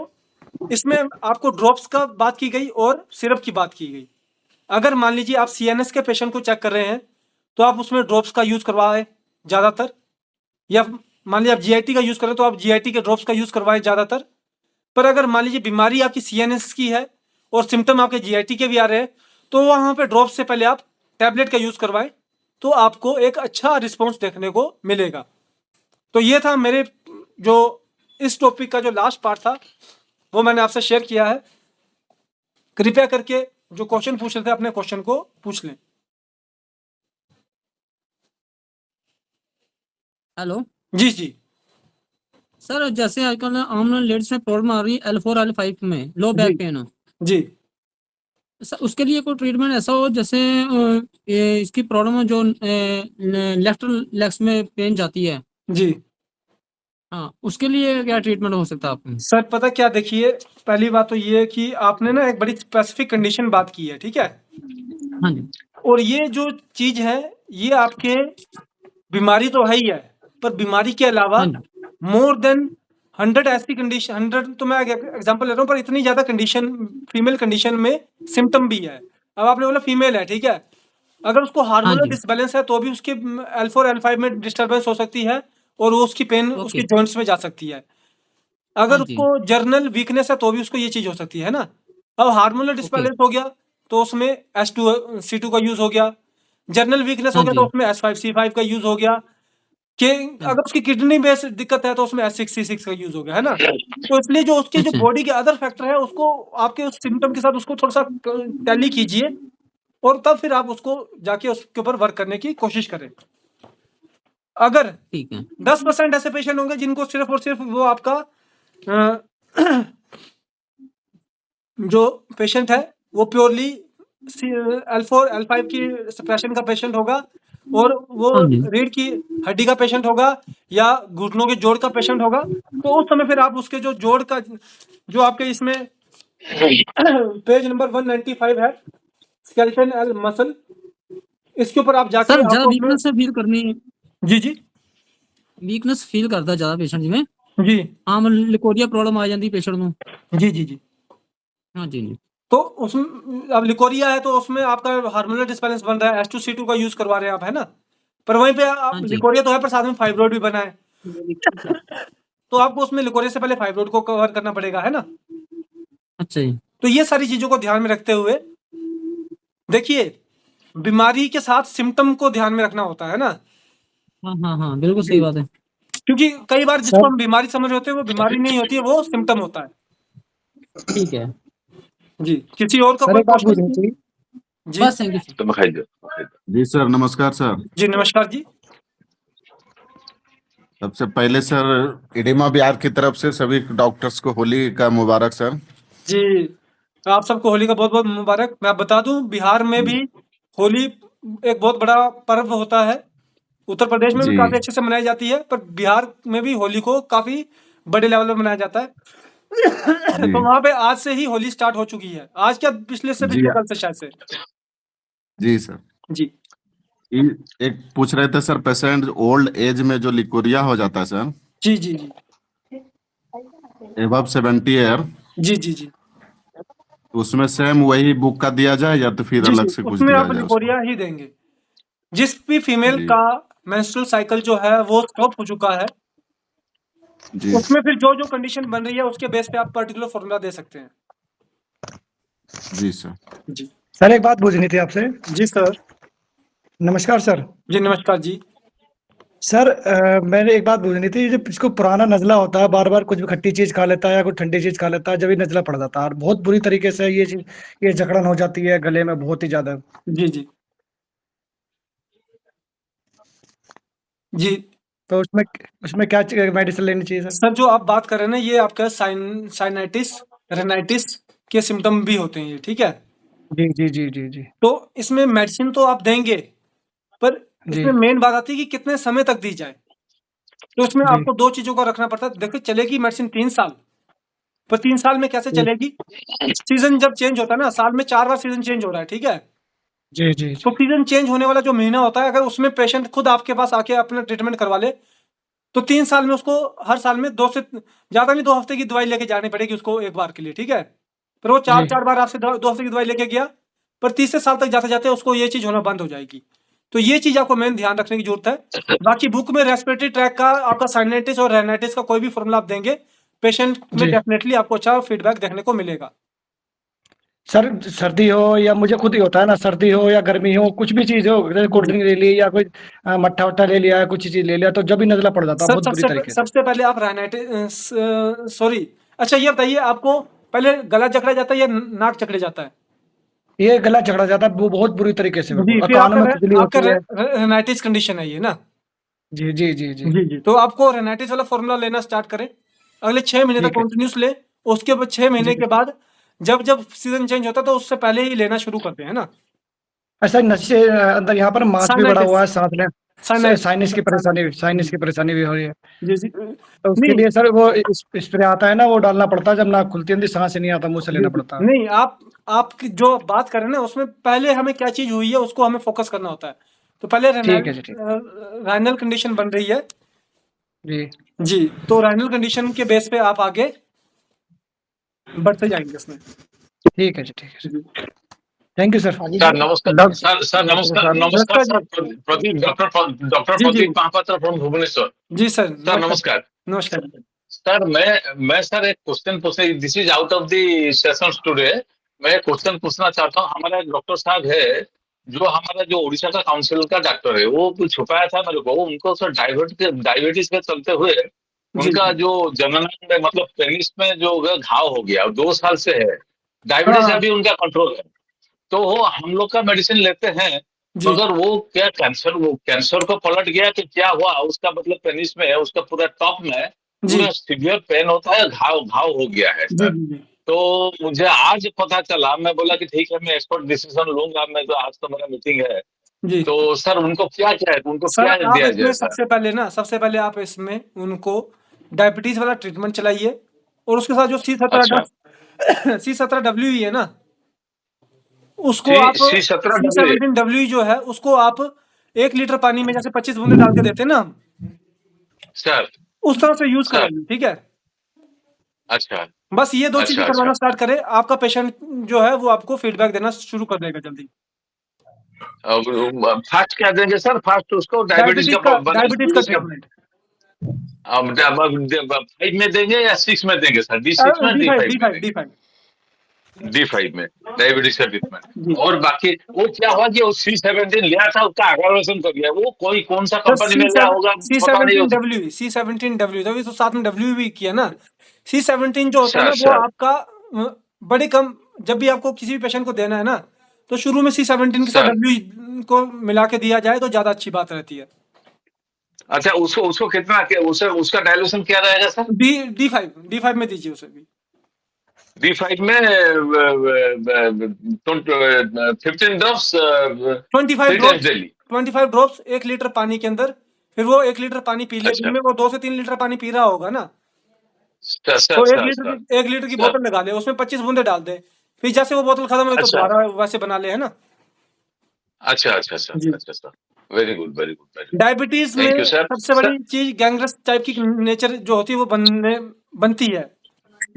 इसमें आपको ड्रॉप्स का बात की गई और सिरप की बात की गई। अगर मान लीजिए आप CNS के पेशेंट को चेक कर रहे हैं तो आप उसमें ड्रॉप्स का यूज करवाएं ज़्यादातर, या मान लीजिए आप GIT का यूज करें तो आप GIT के ड्रॉप्स का यूज करवाएं ज़्यादातर। पर अगर मान लीजिए बीमारी आपकी CNS की है और सिम्टम आपके GIT के भी आ रहे हैं तो वहाँ पे ड्रॉप्स से पहले आप टैबलेट का यूज करवाएं, तो आपको एक अच्छा रिस्पॉन्स देखने को मिलेगा। तो ये था मेरे जो इस टॉपिक का जो लास्ट पार्ट था वो मैंने आपसे शेयर किया है। कृपया करके जो क्वेश्चन पूछ रहे थे अपने क्वेश्चन को पूछ लें। हेलो जी सर, जैसे आजकल आम लेडीज में प्रॉब्लम आ रही है L4 L5 में लो बैक पेन जी, सर, उसके लिए कोई ट्रीटमेंट ऐसा हो जैसे इसकी प्रॉब्लम जो लेफ्ट लेग्स में पेन जाती है जी, हाँ, उसके लिए क्या ट्रीटमेंट हो सकता है आपके? सर पता क्या, देखिए पहली बात तो ये है कि आपने ना एक बड़ी स्पेसिफिक कंडीशन बात की है, ठीक है? हाँ जी, और ये जो चीज है, ये आपके बीमारी तो है ही है, पर बीमारी के अलावा हाँ जी, मोर देन 100 ऐसी कंडीशन, 100 तो मैं एग्जांपल ले रहा हूँ, पर इतनी ज्यादा कंडीशन, फीमेल कंडीशन में सिम्टम भी है। अब आपने बोला फीमेल है, ठीक है? अगर उसको हाँ हार्मोनल जी, डिसबैलेंस है तो भी उसके L4 L5 में डिस्टरबेंस हो सकती है और वो उसकी पेन उसके ओके, जॉइंट्स में जा सकती है। हाँ अगर जी, उसको जर्नल वीकनेस है तो भी उसको ये चीज हो सकती है ना? अब हार्मोनल ओके, डिसबैलेंस हो गया तो उसमें C2 का यूज हो गया। जर्नल वीकनेस हो हाँ गया तो जी, उसमें S5C5 का यूज हो गया। कि हाँ, अगर उसकी किडनी में दिक्कत है तो उसमें S6C6 का यूज हो गया, है ना? तो इसलिए जो उसके जो अच्छा, बॉडी के अदर फैक्टर है उसको आपके उस सिम्टम के साथ उसको थोड़ा सा टैली कीजिए और तब फिर आप उसको जाके उसके ऊपर वर्क करने की कोशिश करें। अगर ठीक है, 10% ऐसे पेशेंट होंगे जिनको सिर्फ और सिर्फ वो आपका अ, जो पेशेंट है वो प्योरली L4 L5 की सप्रेशन का पेशेंट होगा और वो हाँ जी, रीढ़ की हड्डी का पेशेंट होगा या घुटनों के जोड़ का पेशेंट होगा, तो उस समय फिर आप उसके जो जोड़ का जो आपके इसमें पेज नंबर 195 है, स्केलेटन एल मसल, इसके ऊपर आप जाके सर ज़्यादा आपको उसमें वीकनेस फील करनी, जी जी वीकनेस फील करता ज़्यादा पेशेंट जिमें जी आम लिकोरिया प्रॉब्लम आ जाती पेशेंट ਨੂੰ। जी जी जी हाँ जी, जी, तो उसमें अब लिकोरिया है तो उसमें आपका हार्मोनल डिसबैलेंस बन रहा है, H2C2 का यूज करवा रहे हैं आप, है ना? पर वहीं पे हाँ आप जी, लिकोरिया तो है पर साथ में फाइब्रोइड भी बना है, तो आपको उसमें लिकोरिया से पहले फाइब्रोइड को कवर करना पड़ेगा, है ना? अच्छा जी, तो ये सारी चीजों को ध्यान में रखते हुए देखिए, बीमारी के साथ सिम्टम को ध्यान में रखना होता है ना? हाँ, हाँ, हाँ, बिल्कुल सही जी। बात है। क्योंकि कई बार जिसको सर हम बीमारी समझ रहे होते हैं वो बीमारी नहीं होती है, वो सिम्टम होता है। ठीक है, जी, किसी और का सर कोई एक बात पूछनी क्वेश्चन? थी। जी, बस थैंक यू सर। जी सर, नमस्कार सर। जी नमस्कार जी। सबसे पहले सर, इडिमा बिहार की तरफ से सभी डॉक्टर्स को होली का मुबारक सर। जी, आप सबको होली का बहुत-बहुत मुबारक। मैं बता दूँ बिहार में भी होली एक बहुत बड़ा पर्व होता है। उत्तर प्रदेश में भी जी काफ़ी अच्छे से मनाई जाती है, पर बिहार में भी होली को काफ़ी बड़े लेवल पे मनाया जाता है। जी तो वहाँ पे आज से ही होली स्टार्ट हो चुकी है। आज क्या जी पिछले कल से शायद से। जी सर। जी। एक पूछ रहे थे सर, पेशेंट ओल्ड एज में जो लिकोरिया हो जाता है सर, जी, जी, जी। एबव 70 ईयर, जी, जी, जी। उसमें सेम वही बुक का दिया जाए या तो फिर जी, अलग जी, से कुछ उसमें दिया आप जाए उसको? लिकोरिया ही देंगे। जिस भी फीमेल जी का मेंस्ट्रुअल साइकिल जो है वो स्टॉप हो चुका है, जी उसमें फिर जो-जो कंडीशन बन रही है उसके बेस पे आप पर्टिकुलर फ़ॉर्मूला दे सकते हैं। जी सर। जी। सर एक बात पूछनी थी आपसे। जी सर। नमस्कार सर। जी, नमस्कार जी। सर मैंने एक बात पूछनी थी, जो इसको पुराना नज़ला होता है, बार-बार कुछ भी खट्टी चीज़ खा लेता है या कुछ ठंडी चीज़ खा लेता है, जब ये नज़ला पड़ जाता है और बहुत बुरी तरीके से ये चीज़, ये जकड़न हो जाती है गले में बहुत ही ज़्यादा। जी, जी। जी। तो उसमें उसमें क्या मेडिसिन लेनी चाहिए सर? सर जो आप बात कर रहे हैं ना ये आपका साइनाइटिस, रेनाइटिस के सिम्पटम भी होते हैं ये, ठीक है? जी, जी, जी, जी, जी। तो इसमें मेडिसिन तो आप देंगे, पर जी, इसमें मेन बात आती है कि कितने समय तक दी जाए। तो इसमें जी, आपको 2 चीज़ों का रखना पड़ता है। देखिए चलेगी मेडिसिन 3 साल, पर 3 साल में कैसे जी, चलेगी? सीज़न जब चेंज होता है ना, साल में 4 बार सीज़न चेंज हो रहा है, ठीक है? जी, जी, तो जी। सीज़न चेंज होने वाला जो महीना होता है, अगर उसमें पेशेंट खुद आपके पास आके अपना ट्रीटमेंट करवा ले, तो 3 साल में उसको हर साल में 2 से ज़्यादा नहीं 2 हफ्ते की दवाई लेके जानी पड़ेगी उसको एक बार के लिए, ठीक है? पर वो जी। 4-4 बार आपसे 2 हफ्ते की दवाई लेके गया, पर तीसरे साल तक जाते-जाते उसको ये चीज़ होना बंद हो जाएगी। तो ये चीज़ आपको मेन ध्यान रखने की ज़रूरत है। बाकी बुक में रेस्पिरेटरी ट्रैक का आपका साइनाइटिस और रेनाइटिस का कोई भी फ़ॉर्मूला आप देंगे, पेशेंट में जी। डेफ़िनेटली आपको अच्छा फीडबैक देखने को मिलेगा। सर सर्दी हो या मुझे खुद ही होता है ना, सर्दी हो या गर्मी हो, कुछ भी चीज़ हो, जैसे कोल्ड ड्रिंक ले ली या कोई मट्ठा-वट्ठा ले लिया, कुछ चीज़ ले लिया, तो जब भी नज़ला पड़ जाता है सर बहुत बुरी तरीके से। सबसे पहले आप सॉरी, अच्छा ये बताइए आपको पहले गला जकड़ा जाता है या नाक जकड़े जाता है? ये गला झगड़ा जाता है, वो बहुत बुरी तरीके से मेरे को, जी, और फिर कानों में खुजली आपका होती है। रेनाइटिस कंडीशन है ये ना? जी, जी, जी, जी। जी, जी। तो आपको रेनाइटिस वाला फ़ॉर्मूला लेना स्टार्ट करें। अगले 6 महीने तक ठीक है। कंटिन्यूअस लें, उसके बाद 6 जी। महीने के बाद जब सीज़न चेंज होता है तो उससे पहले ही लेना शुरू कर दें, है ना? अच्छा नशे अंदर यहाँ पर मांस भी बढ़ा साइनाइटिस हुआ है साथ में। साइनस की परेशानी भी हो रही है। जी जी तो उसके नहीं लिए सर वो स्प्रे आता है ना, वो डालना पड़ता है, जब नाक खुलती है सांस से नहीं आता, मुंह से लेना पड़ता है। नहीं, आप जो बात कर रहे हैं ना उसमें पहले हमें क्या चीज हुई है उसको हमें फोकस करना होता है। तो पहले ठीक है जी, ठीक। राइनल कंडीशन बन रही है जी जी, तो राइनल कंडीशन के बेस पे आप आगे बढ़ते जाएंगे उसमें। ठीक है जी, ठीक है sir. Thank you sir. Sir नमस्कार सर नमस्कार नमस्कार सर प्रदीप डॉक्टर जी जी प्रदीप महापात्र फ्रॉम भुवनेश्वर। जी सर सर नमस्कार नमस्कार सर मैं सर एक क्वेश्चन पूछे, this is out of the sessions today. मैं एक क्वेश्चन पूछना चाहता हूँ। हमारा एक डॉक्टर साहब है जो हमारा जो उड़ीसा का काउंसिल का डॉक्टर है, वो कुछ छुपाया था मेरे को। उनको सर डायबिटीज के चलते हुए जी उनका जो जननांग में मतलब पेनिस में जो घाव हो गया 2 साल से है। डायबिटीज हाँ अभी उनका कंट्रोल है, तो वो हम लोग का मेडिसिन लेते हैं, जी मगर वो क्या कैंसर को पलट गया कि क्या हुआ, उसका मतलब पेनिस में है, उसका पूरा टॉप में जी पूरा सीवियर पेन होता है, घाव घाव हो गया है जी सर। जी तो मुझे आज पता चला, मैं बोला कि ठीक है मैं एक्सपर्ट डिसीजन लूंगा, मैं तो आज तो मेरा मीटिंग है। जी तो सर उनको क्या क्या है, उनको सर क्या आप दिया इसमें जाए सर? सबसे पहले आप इसमें उनको डायबिटीज वाला ट्रीटमेंट चलाइए और उसके साथ जो अच्छा C17W है ना उसको सी आप C17W। C17W जो है उसको आप 1 लीटर पानी में जैसे 25 बूंदे डाल के देते हैं ना हम, सर उस तरह से यूज सर कराइए, ठीक है। अच्छा बस ये 2 चीजें अच्छा करवाना अच्छा। स्टार्ट करें, आपका पेशेंट जो है वो आपको फीडबैक देना शुरू कर देगा जल्दी। फास्ट क्या देंगे सर? फास्ट उसको डायबिटीज का डायबिटीज का ट्रीटमेंट 5 में देंगे या 6 में देंगे सर? D6 में D5 में देंगे? D5 D5 में डायबिटीज का ट्रीटमेंट। जी और बाकी वो क्या हुआ कि वो C17 लिया था, उसका एग्रावेशन कर दिया। वो कोई कौन सा सर कंपनी में लिया होगा पता नहीं होगा। C17W तभी तो साथ में W भी किया ना। C17 जो होता है सर ना वो सर आपका बड़ी कम, जब भी आपको किसी भी पेशेंट को देना है ना तो शुरू में C17 के साथ सर W को मिला के दिया जाए तो ज्यादा अच्छी बात रहती है। अच्छा, उसको उसको कितना उसका डायल्यूशन क्या रहेगा सर? D5 में दीजिए उसे भी। D5 में 15 drops 25 3 times drops daily. 25 drops 1 litre पानी के अंदर, फिर वो 1 लीटर पानी पी ले, दिन अच्छा में वो 2 से 3 लीटर पानी पी रहा होगा ना, सर सर तो सर सर 1 लीटर की सर बोतल लगा ले, उसमें 25 बूंदे डाल दे, फिर जैसे वो बोतल खत्म हो तो अच्छा दोबारा वैसे बना ले, है ना। अच्छा अच्छा सर जी अच्छा sir. Very good very good very good. Diabetes में थैंक यू सर। सबसे सर बड़ी चीज गैंग्रेस टाइप की नेचर जो होती है वो बनती है,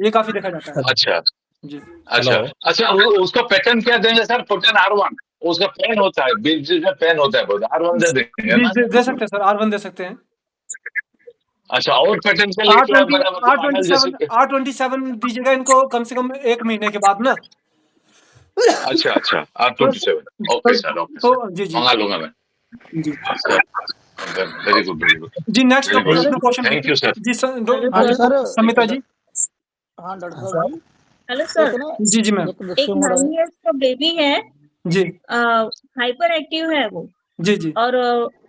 ये काफी देखा जाता है अच्छा जी। अच्छा हेलो। अच्छा। उसको पैटर्न क्या देंगे सर? प्रोटीन R1 उसका पेन होता है, बीच में पेन होता है बहुत, R1 दे देंगे जी ना? दे सकते हैं सर, R1 दे सकते हैं। अच्छा, और पैटर्न के लिए क्या R20 मतलब R27 एनालिसिस? R27 दीजिएगा इनको कम से कम 1 महीने के बाद ना। अच्छा अच्छा तो R27। तो, ओके सर जी जी मंगा लूंगा मैं जी sir. Very good very good जी नेक्स्ट वेरी गुड। अपना क्वेश्चन थैंक यू सर। जी हाँ जी सर। समिता जी। हाँ डॉक्टर साहब जी। हेलो सर, एक ना जी जी मैम। एक एक दस्यु हो रहा 9 है। इयर्स का बेबी है, जी हाइपर एक्टिव है वो, जी जी और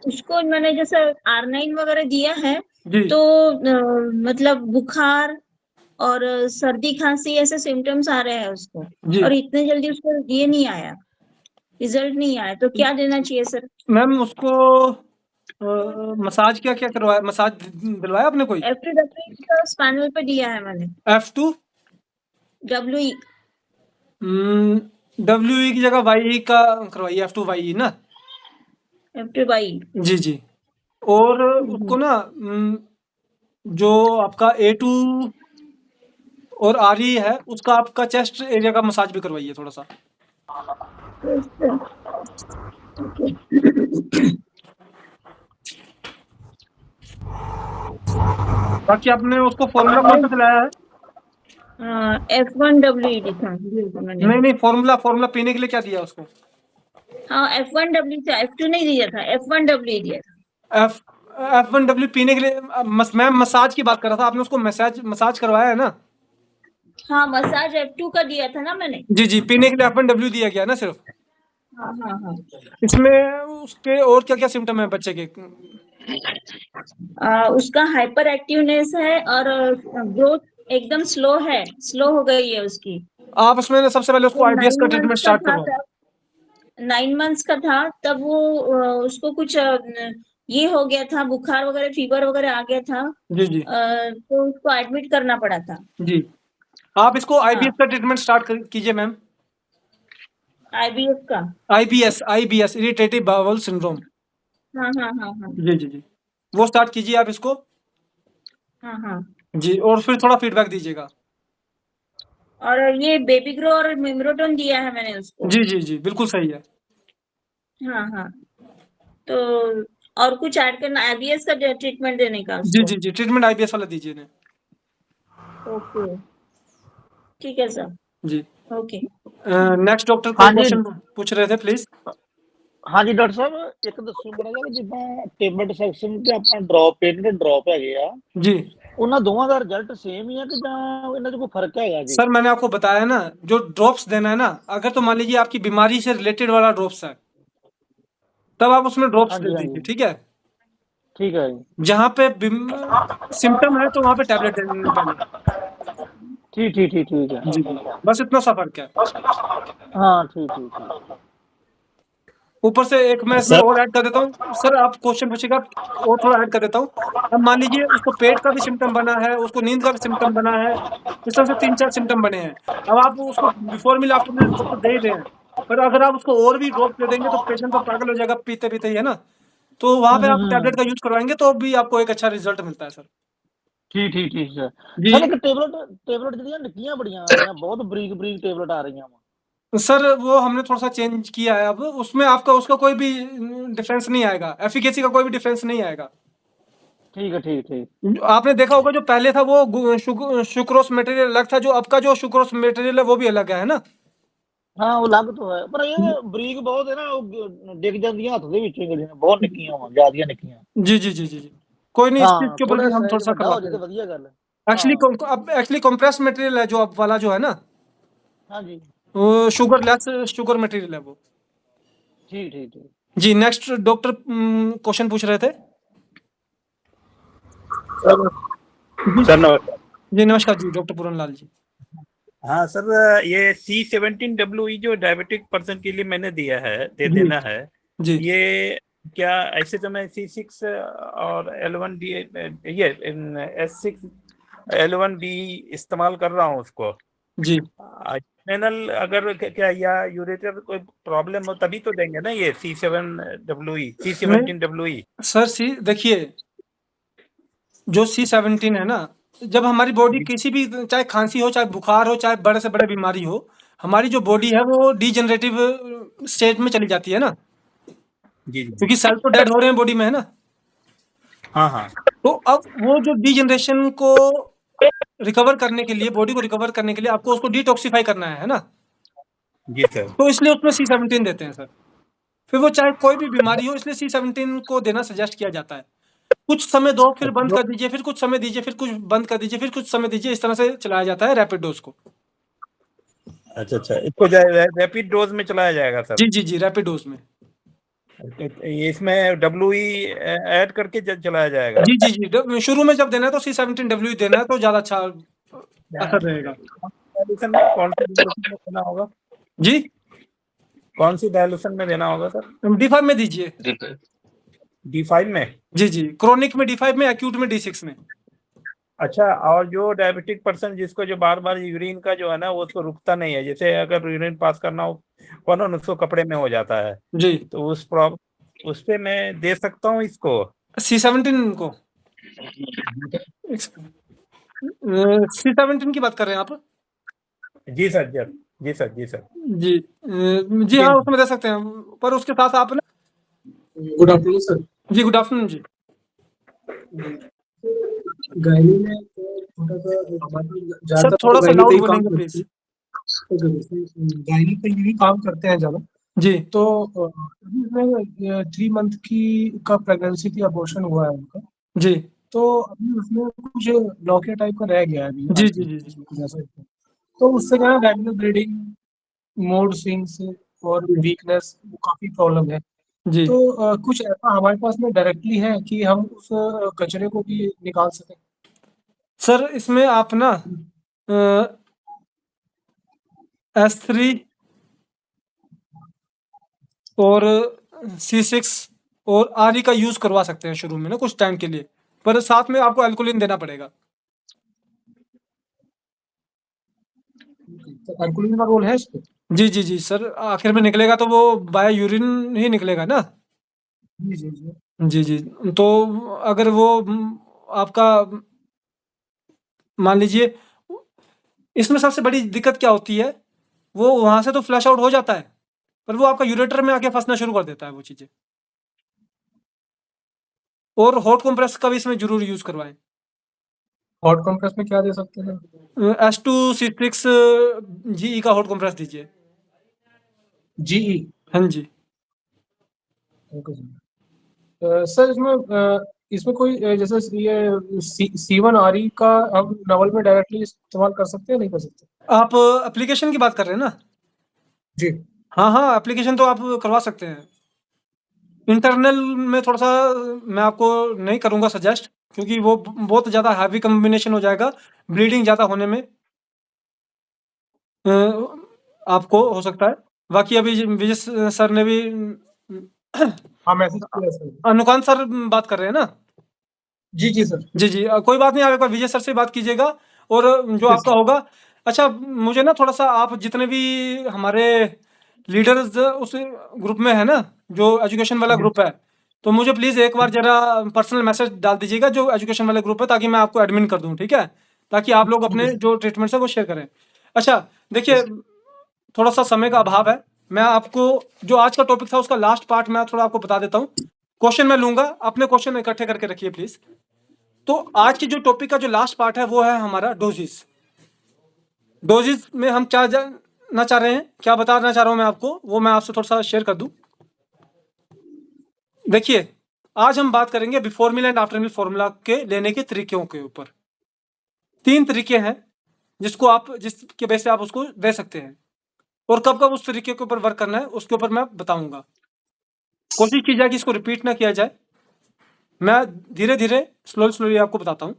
उसको मैंने जैसे R9 वगैरह दिया है, जी तो मतलब बुखार और सर्दी खांसी ऐसे सिम्टम्स आ रहे हैं उसको, जी और इतने जल्दी उसको ये नहीं आया, रिजल्ट नहीं आया, तो क्या देना चाहिए सर? मैम उसको मसाज क्या करवाया, मसाज दिलवाया आपने कोई? F2W का स्पैनल पे दिया है मैंने, F2 WE। WE की जगह YE का करवाइए, F2YE ना। F2YE। जी जी और उसको ना जो आपका A2 और RE है उसका आपका चेस्ट एरिया का मसाज भी करवाइए थोड़ा सा। बाकी आपने उसको फॉर्मूला कौन सा खिलाया है? F1WE लिखा मैंने। नहीं फॉर्मूला पीने के लिए क्या दिया उसको? हाँ F1W था, F2 नहीं दिया था, F1W दिया था। F1W पीने के लिए मैम मसाज की बात कर रहा था, आपने उसको मसाज करवाया है ना? हाँ मसाज F2 का दिया था ना मैंने। जी जी पीने के लिए F1W दिया गया ना सिर्फ। हाँ हाँ हाँ। इसमें उसके और क्या क्या सिम्टम है बच्चे के? उसका हाइपर एक्टिवनेस है और ग्रोथ एकदम स्लो हो गई है उसकी। आप उसमें ना सबसे पहले उसको IBS का 9 ट्रीटमेंट मंथ्स का स्टार्ट था करवाओ। तब, 9 मंथ्स का था तब वो उसको कुछ ये हो गया था, बुखार वगैरह, फीवर वगैरह आ गया था, जी, जी। तो उसको एडमिट करना पड़ा था। जी। आप इसको हाँ। आईबीएस का ट्रीटमेंट स्टार्ट कीजिए मैम। आईबीएस का। IBS irritative bowel syndrome. हाँ, हाँ, हाँ, हाँ। जी, जी, जी। वो स्टार्ट कीजिए आप इसको। हाँ, हाँ। जी, और फिर थोड़ा फीडबैक दीजिएगा। और ये बेबी ग्रो और मिमरोटन दिया है मैंने उसको। जी, जी, जी, बिल्कुल सही है। हाँ, हाँ। तो और कुछ ऐड करना, आईबीएस का ट्रीटमेंट देने का जी, उसको? जी, जी, ट्रीटमेंट आईबीएस वाला दीजिए इन्हें। ओके, ठीक है सर। जी। ओके। नेक्स्ट डॉक्टर हाँ कोई जी। क्वेश्चन पूछ रहे थे प्लीज। हाँ ਜੀ ਡਾਕਟਰ ਸਾਹਿਬ ਇੱਕ ਦੱਸੋ ਬੜਾ ਜਿਹਾ ਕਿ ਜਿੱਦਾਂ ਟੇਬਲੇਟ ਸੈਕਸ਼ਨ ਤੇ ਆਪਣਾ ਡ੍ਰੌਪ ਪੇਨ ਡ੍ਰੌਪ ਹੈਗੇ ਆ जी ਉਹਨਾਂ ਦੋਵਾਂ ਦਾ ਰਿਜ਼ਲਟ ਸੇਮ ਹੀ ਆ ਕਿ ਜਾਂ ਇਹਨਾਂ 'ਚ ਕੋਈ ਫਰਕ ਹੈਗਾ ਜੀ? सर, मैंने आपको बताया ना, जो ड्रॉप्स देना है ना, अगर तो मान लीजिए आपकी बीमारी से रिलेटेड वाला ड्रॉप्स है, तब आप उसमें ड्रॉप्स ਹਾਂਜੀ दे ਹਾਂਜੀ दीजिए, ठीक है। ठीक है जी। जहाँ पे सिम्टम है तो वहाँ पे टैबलेट दे देंगे पहले। ठीक है। जी, बस इतना सा फर्क है। हाँ ठीक। ऊपर से एक मैं इसमें सर और ऐड कर देता हूँ सर, आप क्वेश्चन पूछिएगा और थोड़ा ऐड कर देता हूँ। अब मान लीजिए उसको पेट का भी सिम्टम बना है, उसको नींद का भी सिम्टम बना है, इस तरह से 3-4 सिम्टम बने हैं। अब आप उसको before meal after meal drop तो दे ही रहे हैं, पर अगर आप उसको और भी ड्रॉप दे देंगे तो पेशेंट तो पागल हो जाएगा पीते-पीते ही, है ना? तो वहाँ पे आप टैबलेट का यूज़ करवाएँगे तो भी आपको एक अच्छा रिज़ल्ट मिलता है सर। ठीक है। जी। सर एक ਟੇਬਲੇਟ ਜਿਹੜੀਆਂ ਨਿੱਕੀਆਂ ਬੜੀਆਂ ਆ ਰਹੀਆਂ ਬਹੁਤ ਬਰੀਕ ਟੇਬਲੇਟ ਆ ਰਹੀਆਂ ਵਾ। सर वो हमने थोड़ा-सा चेंज किया है अब, उसमें आपका उसका कोई भी डिफरेंस नहीं आएगा, एफिकेसी का कोई भी डिफरेंस नहीं आएगा। ठीक। आपने देखा होगा जो पहले था वो सुक्रोस मटेरियल अलग था, जो अब का जो सुक्रोस मटेरियल है वो भी अलग है ना? ਹਾਂ ਉਹ ਅਲੱਗ ਤੋਂ ਹੈ ਪਰ ਇਹ ਬਰੀਕ ਬਹੁਤ ਹੈ ਨਾ ਉਹ ਡਿੱਗ ਜਾਂਦੀਆਂ ਹੱਥ ਦੇ ਵਿੱਚੋਂ ਹੀ ਗਲੀਆਂ ਬਹੁਤ ਨਿੱਕੀਆਂ ਵਾ ਜ਼ਿਆਦੀਆਂ ਨਿੱਕੀਆਂ। जी, जी, जी, जी, जी। कोई नहीं, इस चीज़ हाँ के ऊपर थोड़ा भी हम साइज थोड़ा-सा ਵੱਡਾ ਹੋ करवाते ਜਾਏ ਤਾਂ हैं। ਵਧੀਆ ਗੱਲ है। एक्चुअली हाँ अब एक्चुअली कंप्रेस मटेरियल है जो अब वाला जो है ना, हाँ जी वो शुगर मटेरियल है वो। ठीक। जी, नेक्स्ट डॉक्टर क्वेश्चन पूछ रहे थे? जी, सर नमस्कार। जी नमस्कार जी, डॉक्टर पूरन लाल जी। हाँ सर, ये C17WE जो डायबिटिक पर्सन के लिए मैंने दिया है, दे जी, देना है, जी। ये क्या ऐसे तो मैं C6 और L1D ये S6 L1B इस्तेमाल कर रहा हूँ उसको। जी। जनरल अगर क्या या यूरेटर कोई प्रॉब्लम हो तभी तो देंगे ना ये C7WE C17WE। सर देखिए, जो C17 है ना, जब हमारी बॉडी किसी भी, चाहे खांसी हो, चाहे बुखार हो, चाहे बड़े से बड़े बीमारी हो, हमारी जो बॉडी है वो डिजेनरेटिव स्टेट में चली जाती है ना, जी। क्योंकि सेल तो डेड हो रहे हैं बॉडी में, है ना? हाँ। तो अब वो जो डिजेनरेशन को रिकवर करने के लिए, बॉडी को रिकवर करने के लिए आपको उसको डिटॉक्सिफाई करना है ना? जी सर। तो इसलिए उसमें C17 देते हैं सर। फिर वो चाहे कोई भी बीमारी हो, इसलिए C17 को देना सजेस्ट किया जाता है। कुछ समय दो, फिर बंद कर दीजिए, फिर कुछ समय दीजिए, फिर कुछ बंद कर दीजिए, फिर कुछ समय दीजिए, इस तरह से चलाया जाता है रैपिड डोज को। अच्छा, इसको रैपिड डोज में चलाया जाएगा सर? जी, रैपिड डोज में। इसमें WE ऐड करके चलाया जाएगा? जी। शुरू में जब देना है तो C17WE देना है तो ज़्यादा अच्छा असर रहेगा। डायलूशन में कौन सी डायलूशन में देना होगा? जी? कौन सी डायलूशन में देना होगा सर? D5 में दीजिए। D5 में? जी। क्रोनिक में D5 में, एक्यूट में D6 में। अच्छा, और जो डायबिटिक पर्सन जिसको जो बार यूरिन का जो है ना वो उसको रुकता नहीं है, जैसे अगर यूरिन पास करना हो फौरन उसको कपड़े में हो जाता है, जी। तो उस पे मैं दे सकता हूँ इसको C17 को? C17 की बात कर रहे हैं आप? जी सर। जी हाँ, उसमें दे सकते हैं, पर उसके साथ आप ना। Good afternoon sir. जी, गुड आफ्टरनून जी। गायनी में सर थोड़ा सा लाउड बोलेंगे प्लीज। गायनी पे यही काम करते हैं ज्यादा जी। तो 3 मंथ की का प्रेगनेंसी थी, अबॉर्शन हुआ है उनका। जी। तो अभी उसमें कुछ ब्लॉकेज टाइप का रह गया है अभी। जी। तो उससे क्या है, रेगुलर ब्लीडिंग, मूड स्विंग्स और वीकनेस, वो काफी प्रॉब्लम है जी। तो कुछ ऐसा हमारे पास में डायरेक्टली है कि हम उस कचरे को भी निकाल सकें? सर इसमें आप ना S3 और C6 और आरई का यूज करवा सकते हैं शुरू में ना कुछ टाइम के लिए, पर साथ में आपको एल्कोलिन देना पड़ेगा। तो एल्कोलिन का रोल है इस पे? जी सर, आखिर में निकलेगा तो वो बायो यूरिन ही निकलेगा ना। जी तो अगर वो आपका मान लीजिए, इसमें सबसे बड़ी दिक्कत क्या होती है, वो वहां से तो फ्लश आउट हो जाता है पर वो आपका यूरेटर में आके फंसना शुरू कर देता है वो चीजें। और हॉट कंप्रेस का भी इसमें जरूर यूज करवाएं। हॉट कंप्रेस में क्या दे सकते हैं? H2C6 GE का हॉट कंप्रेस दीजिए। जीई। हाँ जी। ओके सर, इसमें कोई जैसे ये C1RE का हम नवल में डायरेक्टली इस्तेमाल कर सकते हैं नहीं कर सकते? आप एप्लीकेशन की बात कर रहे हैं ना? जी हाँ एप्लीकेशन तो आप करवा सकते हैं। इंटरनल में थोड़ा सा मैं आपको नहीं करूंगा सजेस्ट, क्योंकि वो बहुत ज्यादा हैवी कॉम्बिनेशन हो जाएगा, ब्लीडिंग ज्यादा होने में आपको हो सकता है। बाकी अभी विजय सर ने भी हाँ मैसेज किया सर। अनुकांत सर बात कर रहे हैं ना? जी सर। जी कोई बात नहीं, आप एक बार विजय सर से बात कीजिएगा और जो आपका होगा। अच्छा, मुझे ना थोड़ा सा आप जितने भी हमारे लीडर्स उस ग्रुप में है ना, जो एजुकेशन वाला ग्रुप है, तो मुझे प्लीज एक बार जरा पर्सनल मैसेज डाल दीजिएगा जो एजुकेशन वाले ग्रुप है, ताकि मैं आपको एडमिन कर दूं, ठीक है? ताकि आप लोग अपने जो ट्रीटमेंट है वो शेयर करें। अच्छा देखिए, थोड़ा सा समय का अभाव है, मैं आपको जो आज का टॉपिक था उसका लास्ट पार्ट मैं थोड़ा आपको बता देता हूँ। क्वेश्चन मैं लूंगा, अपने क्वेश्चन इकट्ठे करके रखिए प्लीज। तो आज की जो टॉपिक का जो लास्ट पार्ट है वो है हमारा डोजेस। डोजेस में हम क्या जानना चाह रहे हैं, क्या बताना चाह रहा हूं मैं आपको, वो मैं आपसे थोड़ा सा शेयर कर दूं। देखिए, आज हम बात करेंगे before meal and after meal formula के लेने के तरीकों के ऊपर। 3 तरीके हैं जिसके बेस से आप उसको दे सकते हैं, और कब कब उस तरीके के ऊपर वर्क करना है उसके ऊपर मैं बताऊंगा। कोशिश की जाए कि इसको रिपीट ना किया जाए, मैं धीरे धीरे स्लोली आपको बताता हूं।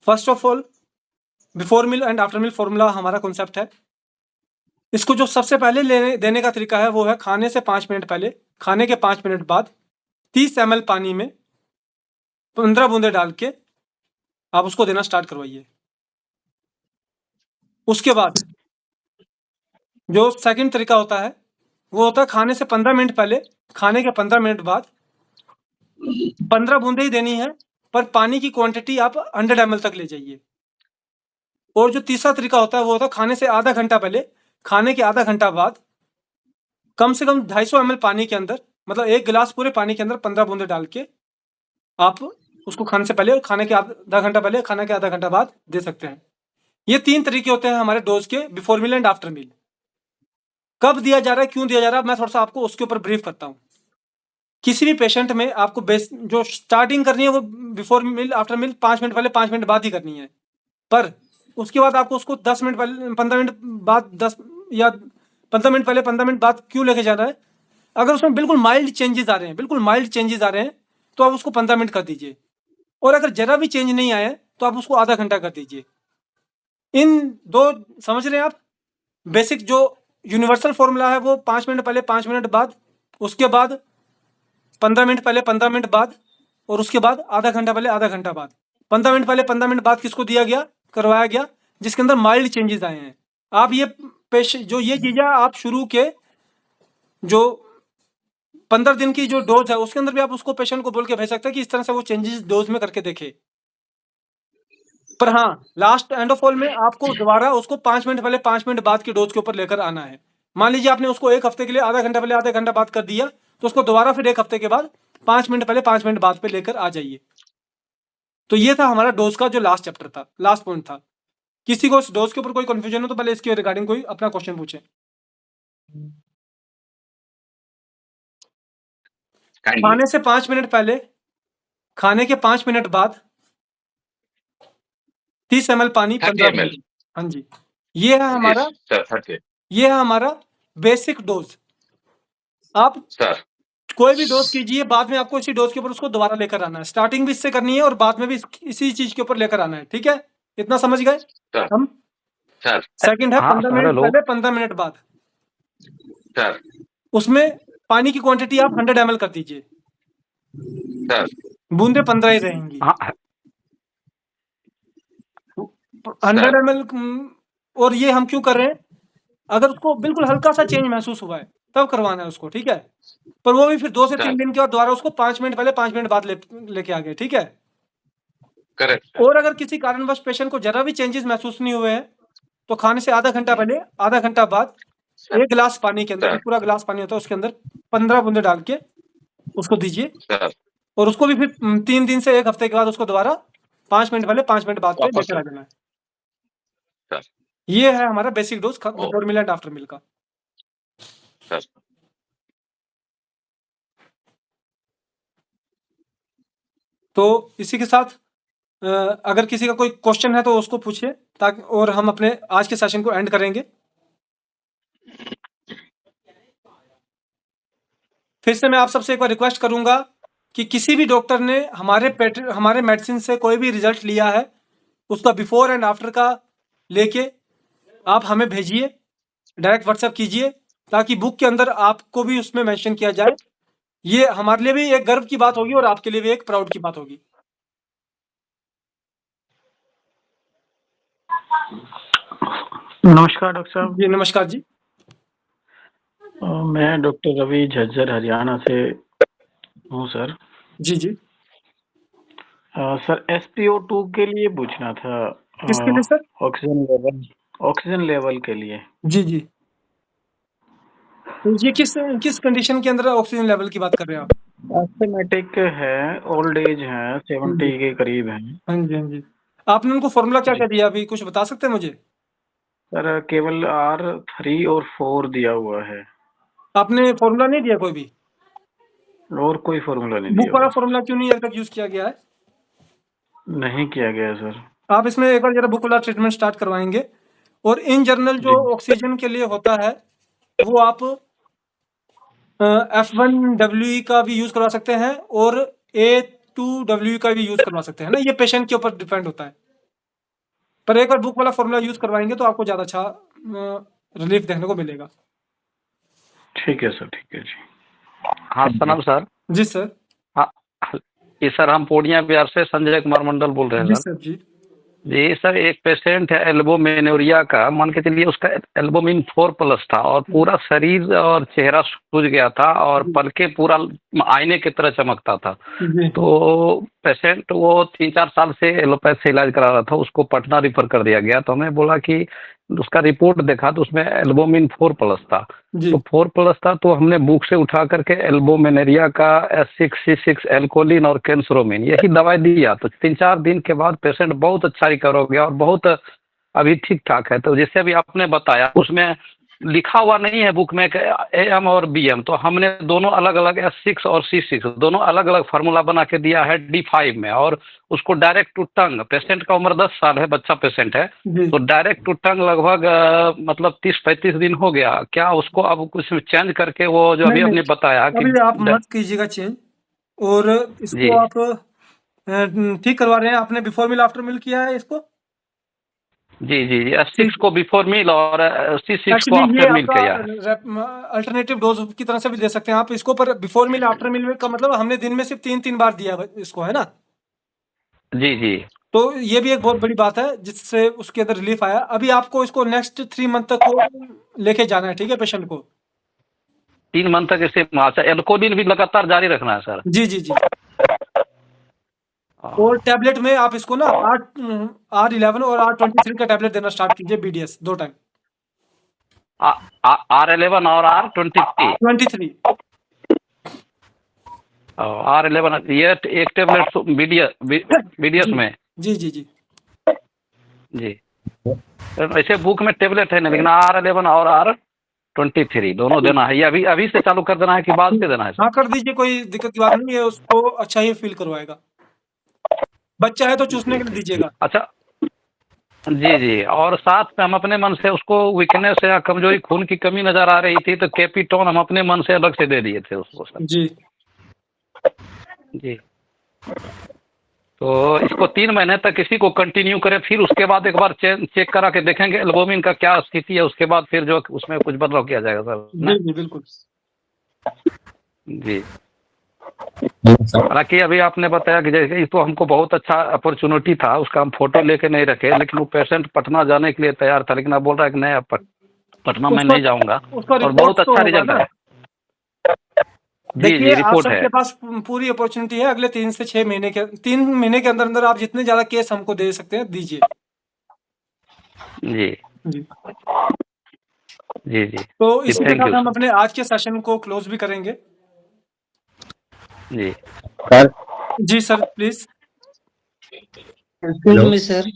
First of all, before meal and after meal formula हमारा कॉन्सेप्ट है। इसको जो सबसे पहले देने का तरीका है वो है खाने से 5 मिनट पहले, खाने के 5 मिनट बाद 30 ml पानी में 15 बूंदे डाल के आप उसको देना स्टार्ट करवाइए। उसके बाद जो सेकंड तरीका होता है वो होता है खाने से 15 मिनट पहले, खाने के 15 मिनट बाद 15 बूंदे ही देनी है, पर पानी की क्वांटिटी आप 100 ml तक ले जाइए। और जो तीसरा तरीका होता है वो होता है खाने से आधा घंटा पहले, खाने के आधा घंटा बाद कम से कम 250 ml पानी के अंदर, मतलब 1 गिलास पूरे पानी के अंदर 15 बूंदे डाल के आप उसको खाने से पहले और खाने के आधा घंटा पहले, खाने के आधा घंटा बाद दे सकते हैं। ये 3 तरीके होते हैं हमारे डोज के, before meal and after meal. कब दिया जा रहा है, क्यों दिया जा रहा है, मैं थोड़ा सा आपको उसके ऊपर ब्रीफ करता हूँ। किसी भी पेशेंट में आपको जो स्टार्टिंग करनी है वो before meal after meal 5 minute पहले 5 मिनट बाद ही करनी है, पर उसके बाद आपको उसको 10 मिनट पहले 15 मिनट बाद 10 या 15 मिनट पहले 15 मिनट बाद क्यों लेके जाना है। अगर उसमें बिल्कुल माइल्ड चेंजेस आ रहे हैं, बिल्कुल माइल्ड चेंजेस आ रहे हैं, तो आप उसको 15 मिनट कर दीजिए, और अगर जरा भी चेंज नहीं आया तो आप उसको आधा घंटा कर दीजिए। इन दो, समझ रहे हैं आप? बेसिक जो यूनिवर्सल फॉर्मूला है वो 5 मिनट पहले 5 मिनट बाद, उसके बाद 15 मिनट पहले 15 मिनट बाद, और उसके बाद आधा घंटा पहले आधा घंटा बाद। 15 मिनट पहले 15 मिनट बाद किसको दिया गया, करवाया गया, जिसके अंदर माइल्ड चेंजेस आए हैं। आप ये चीजें आप शुरू के जो 15 दिन की जो डोज है उसके अंदर भी आप उसको पेशेंट को बोल के भेज सकते हैं कि इस तरह से वो चेंजेस डोज में करके देखे। पर हाँ, लास्ट एंड ऑफ ऑल में आपको दोबारा उसको 5 मिनट पहले 5 मिनट बाद की डोज के ऊपर लेकर आना है। मान लीजिए आपने उसको 1 हफ्ते के लिए आधा घंटा पहले आधा घंटा बाद कर दिया, तो उसको दोबारा फिर 1 हफ्ते के बाद 5 मिनट पहले 5 मिनट बाद पे लेकर आ जाइए। तो ये था हमारा डोज का जो लास्ट चैप्टर था, लास्ट पॉइंट था। किसी को इस डोज के ऊपर कोई कंफ्यूजन हो तो पहले इसके रिगार्डिंग कोई अपना क्वेश्चन पूछे। खाने से 5 मिनट पहले, खाने के 5 मिनट बाद 30 ml पानी 15 ml। हाँ जी, ये है हमारा बेसिक डोज। आप कोई भी डोज कीजिए, बाद में आपको इसी डोज के ऊपर उसको दोबारा लेकर आना है। स्टार्टिंग भी इससे करनी है और बाद में भी इसी चीज के ऊपर लेकर आना है, ठीक है? इतना समझ गए हम? सेकंड है 15 मिनट पहले 15 मिनट बाद। सर उसमें पानी की क्वांटिटी आप 100 ml कर दीजिए, सर बूंदे 15 ही रहेंगी। हाँ 100 ml और ये हम क्यों कर रहे हैं? अगर उसको बिल्कुल हल्का सा चेंज महसूस हुआ है तब करवाना है उसको, ठीक है? पर वो भी फिर 2 से 3 दिन के बाद दोबारा उसको 5 मिनट पहले 5 मिनट बाद लेके आ गए, ठीक है? करेक्ट और अगर किसी कारणवश पेशेंट को जरा भी चेंजेस महसूस नहीं हुए हैं, तो खाने से आधा घंटा पहले, आधा घंटा बाद 1 गिलास पानी के अंदर, सर पूरा गिलास पानी होता है उसके अंदर 15 बूंदे डाल के उसको दीजिए सर और उसको भी फिर 3 दिन से 1 हफ्ते के बाद उसको दोबारा 5 मिनट पहले 5 मिनट बाद पे वापस लेकर आ सर जाना है। सर ये है हमारा basic dose oh before meal and after meal का। सर तो इसी के साथ अगर किसी का कोई क्वेश्चन है तो उसको पूछिए, ताकि और हम अपने आज के सेशन को एंड करेंगे। फिर से मैं आप सबसे एक बार रिक्वेस्ट करूंगा कि किसी भी डॉक्टर ने हमारे मेडिसिन से कोई भी रिजल्ट लिया है, उसका बिफोर एंड आफ्टर का लेके आप हमें भेजिए, डायरेक्ट व्हाट्सएप कीजिए, ताकि बुक के अंदर आपको भी उसमें मेंशन किया जाए। ये हमारे लिए भी एक गर्व की बात होगी और आपके लिए भी एक प्राउड की बात होगी। नमस्कार डॉक्टर साहब। जी नमस्कार जी। मैं डॉक्टर रवि झज्जर हरियाणा से हूँ सर। जी जी। सर SpO2 के लिए पूछना था। किसके लिए सर? ऑक्सीजन लेवल के लिए। जी जी। तो ये किस कंडीशन के अंदर ऑक्सीजन लेवल की बात कर रहे हैं आप? एस्थमेटिक है, ओल्ड एज है, 70 के करीब है। हाँ जी हाँ जी। आपने उनको फॉर्मूला क्या क्या दिया, अभी कुछ बता सकते हैं मुझे? सर केवल R3 और 4 दिया हुआ है। आपने फॉर्मूला नहीं दिया कोई भी? और कोई फॉर्मूला नहीं बुक दिया वाला हुआ। फॉर्मूला क्यों नहीं अभी तक यूज किया गया है? नहीं किया गया सर। आप इसमें एक बार जरा बुक वाला ट्रीटमेंट स्टार्ट करवाएंगे, और इन जनरल जो ऑक्सीजन के लिए होता है वो आप F1WE का भी यूज करवा सकते हैं और A2WE का भी यूज करवा सकते हैं ना, ये पेशेंट के ऊपर डिपेंड होता है। पर एक बार बुक वाला फॉर्मूला यूज करवाएंगे तो आपको ज्यादा अच्छा रिलीफ देखने को मिलेगा। ठीक है सर, ठीक है जी। हाँ सनम सर। जी सर। हाँ ये सर हम पूर्णिया बिहार से संजय कुमार मंडल बोल रहे हैं जी सर। सर जी। जी सर, एक पेशेंट है एल्बोमेनोरिया का, मान के चलिए उसका एल्बोमिन 4+ था और पूरा शरीर और चेहरा सूज गया था और पलके पूरा आईने की तरह चमकता था। तो पेशेंट वो 3-4 साल से एलोपैथ से इलाज करा रहा था, उसको पटना रिफर कर दिया गया। तो हमें बोला कि उसका रिपोर्ट देखा तो उसमें एल्बोमिन 4+ था। तो 4+ था तो हमने बुक से उठा करके एल्बोमेनेरिया का S6C6 एल्कोलिन और कैंसरोमिन यही दवाई दिया। तो 3-4 दिन के बाद पेशेंट बहुत अच्छा रिकवर हो गया और बहुत अभी ठीक ठाक है। तो जैसे अभी आपने बताया उसमें लिखा हुआ नहीं है बुक में AM और BM, तो हमने दोनों अलग अलग S6 और C6 दोनों अलग अलग फार्मूला बना के दिया है D5 में, और उसको डायरेक्ट टू टंग, पेशेंट का उम्र 10 साल है, बच्चा पेशेंट है, तो डायरेक्ट टू टंग लगभग मतलब 30-35 दिन हो गया। क्या उसको अब कुछ चेंज करके वो जो अभी आपने बताया कि अभी आप मत कीजिएगा चेंज, और इसको आप ठीक करवा रहे हैं? आपने बिफोर मील आफ्टर मील किया है इसको? जी जी जी, S6 को बिफोर मील और C6 को आफ्टर मील किया है। अल्टरनेटिव डोज की तरह से भी दे सकते हैं आप इसको, पर बिफोर मील आफ्टर मील का मतलब हमने दिन में सिर्फ 3-3 बार दिया इसको, है ना? जी जी। तो ये भी एक बहुत बड़ी बात है जिससे उसके अंदर रिलीफ आया। अभी आपको इसको नेक्स्ट 3 मंथ तक को लेके जाना है, ठीक है, पेशेंट को 3 मंथ तक इसे। अच्छा, एल्कोलिन भी लगातार जारी रखना है सर? जी जी जी। और टैबलेट में आप इसको ना R11 और R23 का टैबलेट देना स्टार्ट कीजिए, BDS 2 टाइम। R11 और R23 R11 ये एक टैबलेट BDS में। जी जी जी जी। ऐसे बुक में टैबलेट है ना, लेकिन R11 और R23 दोनों देना है। ये अभी से चालू कर देना है कि बाद से देना है? हाँ कर दीजिए, कोई दिक्कत की बात नहीं है, उसको अच्छा ही फील करवाएगा। बच्चा है तो चूसने के लिए दीजिएगा। अच्छा जी जी। और साथ में हम अपने मन से उसको वीकनेस या कमजोरी, खून की कमी नजर आ रही थी, तो कैपिटोन हम अपने मन से अलग से दे दिए थे उसको सर। जी जी। तो इसको 3 महीने तक इसी को कंटिन्यू करें, फिर उसके बाद एक बार चेक करा के देखेंगे एल्बुमिन का क्या स्थिति है, उसके बाद फिर जो उसमें कुछ बदलाव किया जाएगा सर ना? जी बिल्कुल। जी। हालांकि अभी आपने बताया कि जैसे तो हमको बहुत अच्छा अपॉर्चुनिटी था, उसका हम फोटो लेके नहीं रखे, लेकिन वो पेशेंट पटना जाने के लिए तैयार था, लेकिन अब बोल रहा है कि नहीं, अब पटना में नहीं जाऊंगा, उसका और रिपोर्ट बहुत तो अच्छा होगा रिजल्ट ना। है। जी देखिए जी, आप रिपोर्ट है। सबके पास पूरी अपॉर्चुनिटी है, अगले 3 से 6 महीने के 3 महीने के अंदर अंदर आप जितने ज्यादा केस हमको दे सकते हैं दीजिए। जी जी जी जी तो जी, इसी के थैंक साथ यू हम सर। अपने आज के सेशन को क्लोज भी करेंगे। जी जी sir please. Excuse me sir.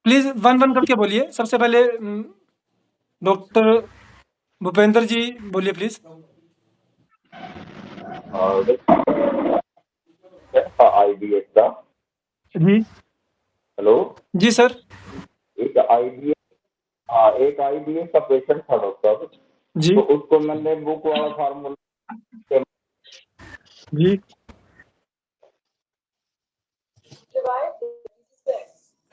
Please one one करके बोलिए। सबसे पहले डॉक्टर भूपेंद्र जी बोलिए प्लीज। आईबीएस का। जी हेलो। जी सर। एक आईबीएस का पेशेंट था डॉक्टर, जी तो उसको मैंने बुक वाला फार्मूला। जी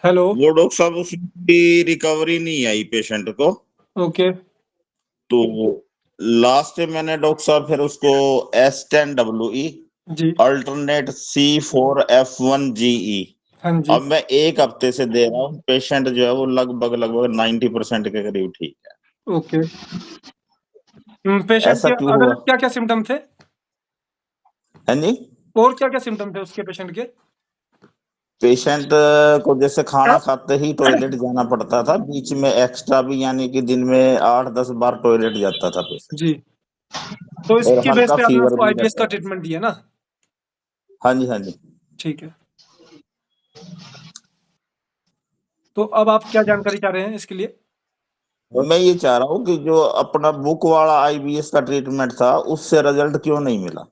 हेलो। वो डॉक्टर साहब उसकी रिकवरी नहीं आई पेशेंट को, ओके तो लास्ट में मैंने डॉक्टर साहब फिर उसको S10WE जी अल्टरनेट C4F1GE हाँ जी अब मैं 1 हफ्ते से दे रहा हूँ। पेशेंट जो है वो लगभग 90% के करीब ठीक है। ओके। पेशेंट ऐसा के क्यों अदर हुआ? क्या क्या सिम्टम थे हाँ जी। और क्या क्या सिम्टम थे उसके पेशेंट के? पेशेंट को जैसे खाना खाते ही टॉयलेट जाना पड़ता था, बीच में एक्स्ट्रा भी, यानी कि दिन में 8-10 बार टॉयलेट जाता था पेशेंट, जी तो और इसकी बेस हल्का पे आपने फीवर उसको भी आईबीएस रहता का था। ट्रीटमेंट दिया ना? हाँ जी हाँ जी। ठीक है। तो अब आप क्या जानकारी चाह रहे हैं इसके लिए? मैं ये चाह रहा हूँ कि जो अपना बुक वाला आईबीएस का ट्रीटमेंट था उससे रिजल्ट क्यों नहीं मिला?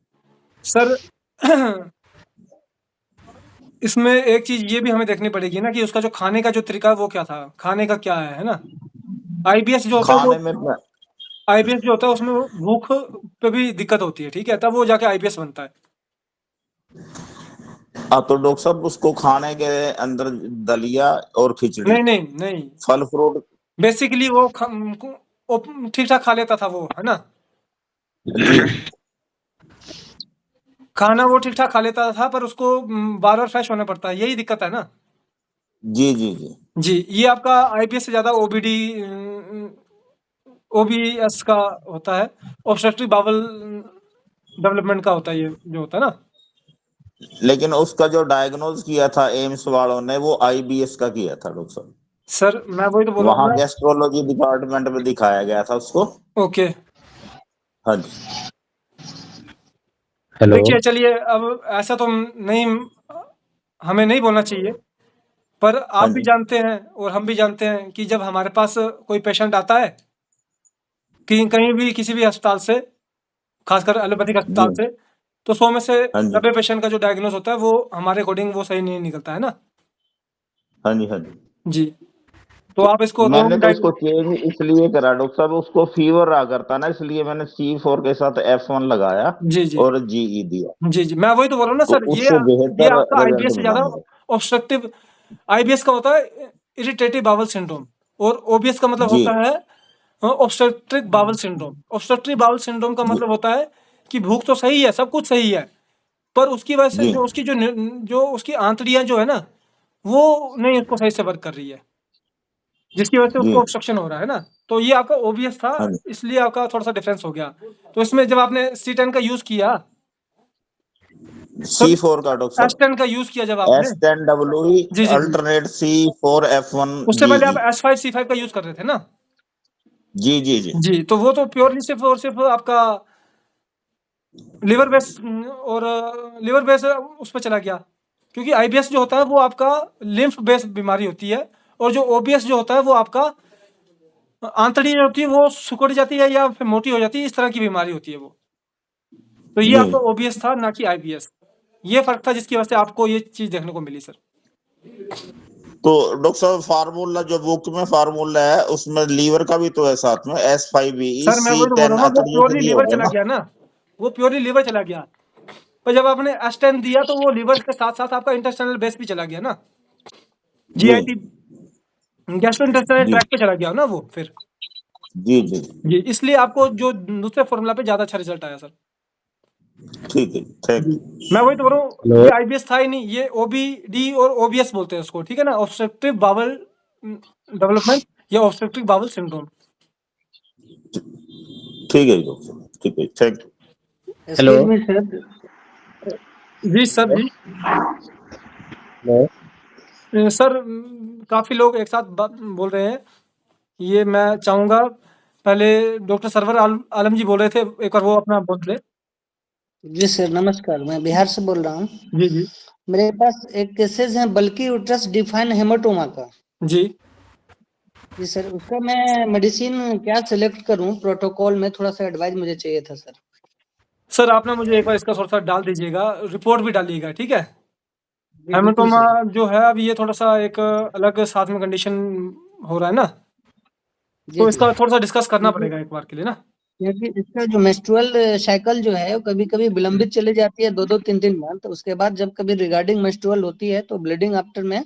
सर इसमें एक चीज ये भी हमें देखनी पड़ेगी ना कि उसका जो खाने का जो तरीका है वो क्या था, खाने का क्या है ना? आईबीएस जो होता है खाने वो में आईबीएस जो होता है उसमें वो भूख पे भी दिक्कत होती है, ठीक है, तब वो जाके आईबीएस बनता है। तो डॉक्टर साहब उसको खाने के अंदर दलिया और खिचड़ी, नहीं नहीं नहीं, फल फ्रूट। बेसिकली वो ठीक ठाक खा लेता था वो, है ना? जी खाना वो ठीक ठाक खा लेता था, पर उसको बार बार फ्रेश होना पड़ता है, यही दिक्कत है ना? जी जी जी जी ये आपका आईबीएस से ज्यादा ओबीडी ओबीएस का होता है, ऑब्स्ट्रक्टिव बाउल डेवलपमेंट का होता है ये जो होता है ना। लेकिन उसका जो डायग्नोज किया था एम्स वालों ने वो आईबीएस का किया था डॉक्टर साहब। सर मैं वही तो बोल रहा हूँ वहां ना। गैस्ट्रोलॉजी डिपार्टमेंट में दिखाया गया था उसको। ओके हाँ जी। देखिए चलिए, अब ऐसा तो नहीं, हमें नहीं बोलना चाहिए, पर आप हाँ भी जी जानते हैं और हम भी जानते हैं कि जब हमारे पास कोई पेशेंट आता है कि कहीं भी किसी भी अस्पताल से, खासकर एलोपैथिक जी। अस्पताल से, तो 100 में से हाँ जी 90 पेशेंट का जो डायग्नोस होता है वो हमारे अकॉर्डिंग वो सही नहीं निकलता है ना। हाँ जी हाँ जी। जी तो आप इसको मैंने रॉन्ग तो उसको चेंज इसलिए करा डॉक्टर साहब, उसको फीवर रहा करता ना, इसलिए मैंने C4 के साथ F1 लगाया जी जी और GE दिया, जी जी मैं वही तो बोल रहा हूँ ना तो सर। उससे ये बेहतर आपका रिजल्ट आईबीएस से मिला ज्यादा मुझे। ऑब्स्ट्रक्टिव, आईबीएस का होता है इरिटेटिव बावल सिंड्रोम, और ओबीएस का मतलब जी होता है obstructive bowel syndrome. Obstructive bowel syndrome का जी मतलब होता है कि भूख तो सही है, सब कुछ सही है, पर उसकी वजह से जी जो उसकी जो उसकी आंतड़ियां जो है ना वो नहीं उसको सही से वर्क कर रही है, जिसकी वजह से जी। उसको ऑब्स्ट्रक्शन हो रहा है ना। तो ये आपका ओबीएस था, हाँ जी इसलिए आपका थोड़ा सा डिफरेंस हो गया। तो इसमें जब आपने C10 का यूज किया, तो C4 का डॉक्टर साहब, S10 का यूज किया जब आपने, S10WE जी जी जी, अल्टरनेट उससे पहले आप C4F1GE। S5 C5 का यूज कर रहे थे ना? जी जी जी जी तो वो तो प्योरली सिर्फ और सिर्फ आपका लिवर बेस और लिवर बेस उस पर चला गया, क्योंकि आईबीएस जो होता है वो आपका लिम्फ बेस बीमारी होती है, और जो ओबीएस जो होता है वो आपका आंतड़ी जो होती है वो सिकुड़ जाती है या फिर मोटी हो जाती है, इस तरह की बीमारी होती है वो। तो ये जी। आपका ओबीएस था, ना कि आईबीएस। ये फर्क था जिसकी वजह से आपको ये चीज देखने को मिली सर। तो डॉक्टर साहब फार्मूला जो बुक में फार्मूला है उसमें लीवर का भी तो है साथ में, S5BE सर मैं वही तो बोल रहा C10 हूँ ना, वो अतड़ियों के प्योरली लिए लीवर होगा चला ना? गया ना, वो प्योरली लीवर चला गया। पर जब आपने S10 दिया तो वो लीवर के साथ-साथ आपका इंटेस्टाइनल बेस भी चला गया ना? GIT गैस्ट्रोइंटेस्टाइनल जी ट्रैक्ट पे चला गया ना वो फिर। जी जी जी, इसलिए आपको जो दूसरे फ़ॉर्मूला पे ज़्यादा अच्छा रिज़ल्ट आया सर। ठीक है, थैंक जी, यू। मैं वही तो बोल रहा हूँ, हेलो ये IBS था ही नहीं, ये OBD और OBS बोलते हैं उसको, ठीक है ना? ऑब्स्ट्रक्टिव बाउल डेवलपमेंट या ऑब्स्ट्रक्टिव बाउल सिंड्रोम। ठीक है डॉक्टर, ठीक है, thank you. Hello excuse me sir. जी सर, जी। हेलो सर काफ़ी लोग एक साथ बोल रहे हैं। ये मैं चाहूँगा पहले डॉक्टर सरवर आलम जी बोल रहे थे, एक बार वो अपना बोल लें। जी सर, नमस्कार। मैं बिहार से बोल रहा हूँ। जी, जी। मेरे पास एक केसेस है बल्कि यूट्रस डिफाइन हेमाटोमा का। जी। जी सर, उसका मैं मेडिसिन क्या सेलेक्ट करूँ? प्रोटोकॉल में थोड़ा-सा एडवाइस मुझे चाहिए था सर। सर आप ना मुझे एक बार इसका थोड़ा-सा डाल दीजिएगा, रिपोर्ट भी डालिएगा, ठीक है? जी, बिल्कुल हेमाटोमा सर। जो है अब ये थोड़ा-सा एक अलग साथ में कंडीशन हो रहा है ना? जी, तो जी। इसका थोड़ा-सा डिस्कस करना क्योंकि पड़ेगा एक बार के लिए ना? क्योंकि इसका जो मेंस्ट्रुअल साइकिल जो है, वो कभी-कभी विलंबित चली जाती है 2-2 3-3 मंथ। उसके बाद जब कभी रिगार्डिंग मेंस्ट्रुअल होती है तो ब्लीडिंग आफ्टर में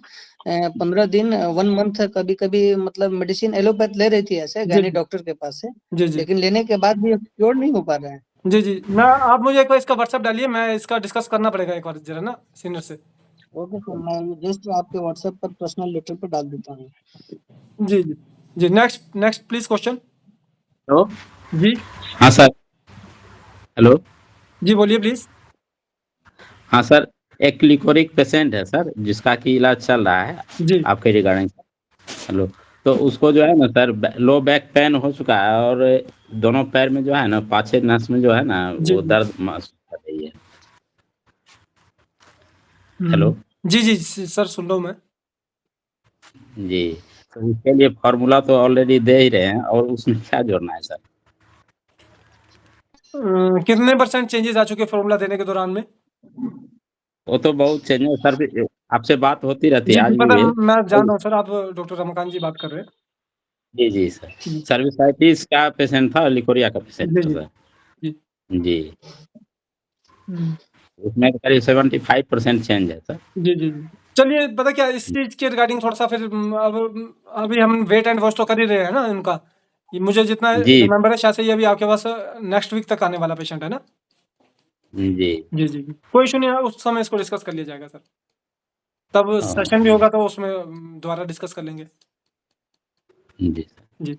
15 दिन 1 मंथ कभी-कभी मतलब मेडिसिन एलोपैथ ले रही थी ऐसे जी, गायनी जी। डॉक्टर के पास से, जी, जी। लेकिन लेने के बाद भी क्योर नहीं हो पा रहा है। जी, जी। आप मुझे एक बार इसका व्हाट्सएप डालिए, मैं इसका डिस्कस करना पड़ेगा एक बार ज़रा ना सीनियर से। ओके सर, मैं जस्ट आपके व्हाट्सएप पर पर्सनल लेटर पे डाल देता हूँ। जी, जी। जी, next next please question. Hello जी। हाँ सर हेलो जी, बोलिए प्लीज़। हाँ सर एक लिकोरिक पेशेंट है सर जिसका कि इलाज चल रहा है जी। आपके रिगार्डिंग। हेलो तो उसको जो है ना सर लो बैक पेन हो चुका है और दोनों पैर में जो है ना पाछे नस में जो है ना जी, वो जी। दर्द महसूस कर रही है। हुँ। हेलो जी, जी, सर सुन रहा हूँ मैं। जी तो उसके लिए फॉर्मूला तो ऑलरेडी दे ही रहे हैं और उसमें क्या जोड़ना है सर? कितने परसेंट चेंजेस आ चुके फ़ॉर्मूला देने के दौरान में? वो तो बहुत चेंजेस सर भी आपसे बात होती रहती जी, है जी, आज भी पता है, हुई मैं जान है। रहा हूँ सर, आप डॉक्टर रमाकांत जी बात कर रहे हैं। जी, जी सर। जी। सर्विसाइटिस का पेशेंट था, लिकोरिया का पेशेंट जी, था जी। सर। जी। जी, हुँ। उसमें करीब 75% चेंज है सर। जी, जी, जी। चलिए पता क्या इस चीज़ के रिगार्डिंग थोड़ा-सा फिर अभी हम वेट एंड वॉच तो कर ही रहे हैं ना इनका। ये मुझे जितना जी, रिमेंबर है शायद से ये अभी आपके पास नेक्स्ट वीक तक आने वाला पेशेंट है ना? जी। जी, जी, जी। कोई इश्यू नहीं है, उस समय इसको डिस्कस कर लिया जाएगा सर। तब सेशन भी हाँ, होगा तो उसमें दोबारा डिस्कस कर लेंगे। जी, जी,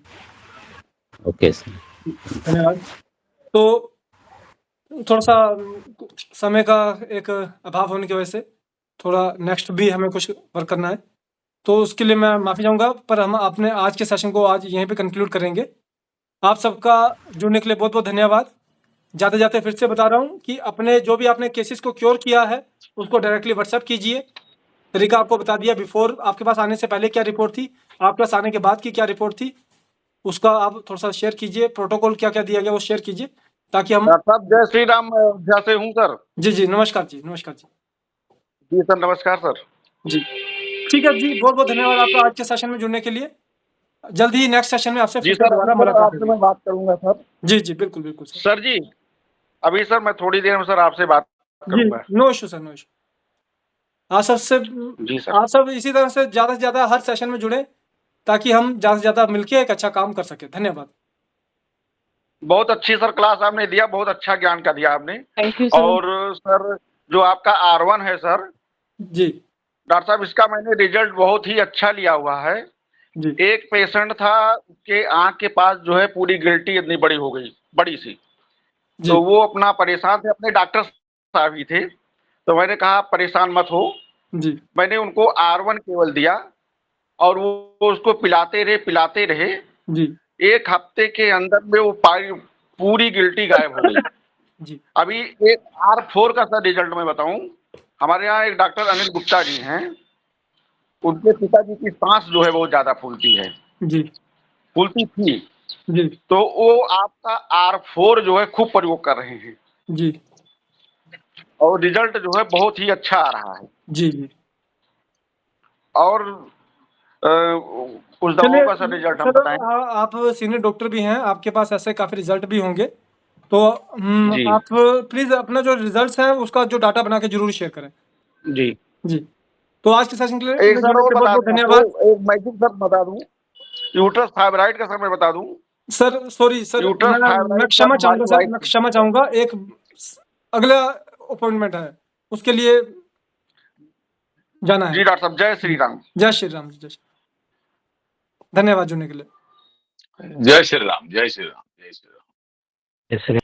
ओके सर। धन्यवाद। तो थोड़ा-सा समय का एक अभाव होने की वजह से थोड़ा नेक्स्ट भी हमें कुछ वर्क करना है। तो उसके लिए मैं माफ़ी चाहूँगा, पर हम अपने आज के सेशन को आज यहीं पे कंक्लूड करेंगे। आप सबका जुड़ने के लिए बहुत-बहुत धन्यवाद। जाते-जाते फिर से बता रहा हूँ कि अपने जो भी आपने केसेस को क्योर किया है, उसको डायरेक्टली व्हाट्सएप कीजिए। तरीका आपको बता दिया, बिफ़ोर आपके पास आने से पहले क्या रिपोर्ट थी, आपके पास आने के बाद की क्या रिपोर्ट थी, उसका आप थोड़ा-सा शेयर कीजिए। प्रोटोकॉल क्या-क्या दिया गया, वो शेयर कीजिए, ताकि हम डॉक्टर साहब जय श्री राम, मैं अयोध्या से हूँ सर। जी, जी, नमस्कार जी, नमस्कार जी। जी सर, नमस्कार सर। जी, ठीक है जी, बहुत-बहुत धन्यवाद आपका आज के सेशन में जुड़ने के लिए। जल्द ही नेक्स्ट सेशन में आपसे जी फिर से सर, अभी दोबारा सर मुलाकात आपसे होगी। मैं बात करूंगा सर। जी, जी, बिल्कुल, बिल्कुल सर। सर जी, अभी सर मैं थोड़ी देर में सर आपसे बात जी, करूंगा। No issue sir, no issue. आप सबसे जी सर। आप सब इसी तरह से ज़्यादा हर सेशन में जुड़ें, ताकि हम ज़्यादा से ज़्यादा मिलके एक अच्छा काम कर सकें। धन्यवाद। बहुत अच्छी सर क्लास आपने दिया, बहुत अच्छा ज्ञान का दिया आपने। Thank you sir. और सर जो आपका R1 है सर, जी, डॉक्टर साहब इसका मैंने रिजल्ट बहुत ही अच्छा लिया हुआ है। जी, एक पेशेंट था, उसके आँख के पास जो है पूरी गिल्टी इतनी बड़ी हो गई, बड़ी सी। जी, तो वो अपना परेशान थे, अपने डॉक्टर साहब ही थे। तो मैंने कहा आप परेशान मत हो। जी, मैंने उनको R1 केवल दिया और वो उसको पिलाते रहे। जी, 1 हफ्ते के अंदर में वो पूरी गिल्टी गायब हो गई। जी, अभी एक R4 का सर रिजल्ट मैं बताऊं, हमारे यहाँ एक डॉक्टर अनिल गुप्ता जी हैं, उनके पिताजी की सांस जो है बहुत ज्यादा फूलती है, जी, फूलती थी। जी, तो वो आपका R4 जो है खूब प्रयोग कर रहे हैं जी, और रिजल्ट जो है बहुत ही अच्छा आ रहा है। जी, जी। और कुछ दवाओं चलिए का सर रिजल्ट हम चलो बताएं। आप सीनियर डॉक्टर भी हैं, आपके पास ऐसे काफ़ी रिज़ल्ट भी होंगे। तो जी आप प्लीज अपना जो रिजल्ट्स है उसका जो डाटा बना के जरूर शेयर करें। जी जी, तो आज के सेशन के लिए एक सर जुड़ने और के लिए बता बहुत दूं धन्यवाद। आपको, एक मैजिक सर बता दूं, यूट्रस फाइब्राइड का सर मैं बता दूं, सर सॉरी सर, यूट्रस मैं फाइब्राइड क्षमा सर चाहूंगा हमारी सर, मैं वाइफ, क्षमा चाहूंगा, एक अगला अपॉइंटमेंट है, उसके लिए जाना जी है। डॉक्टर साहब, जय श्री राम। जय श्री राम, जय श्री धन्यवाद जुड़ने के लिए। जय श्री राम, जय श्री राम, जय श्री राम। जैसे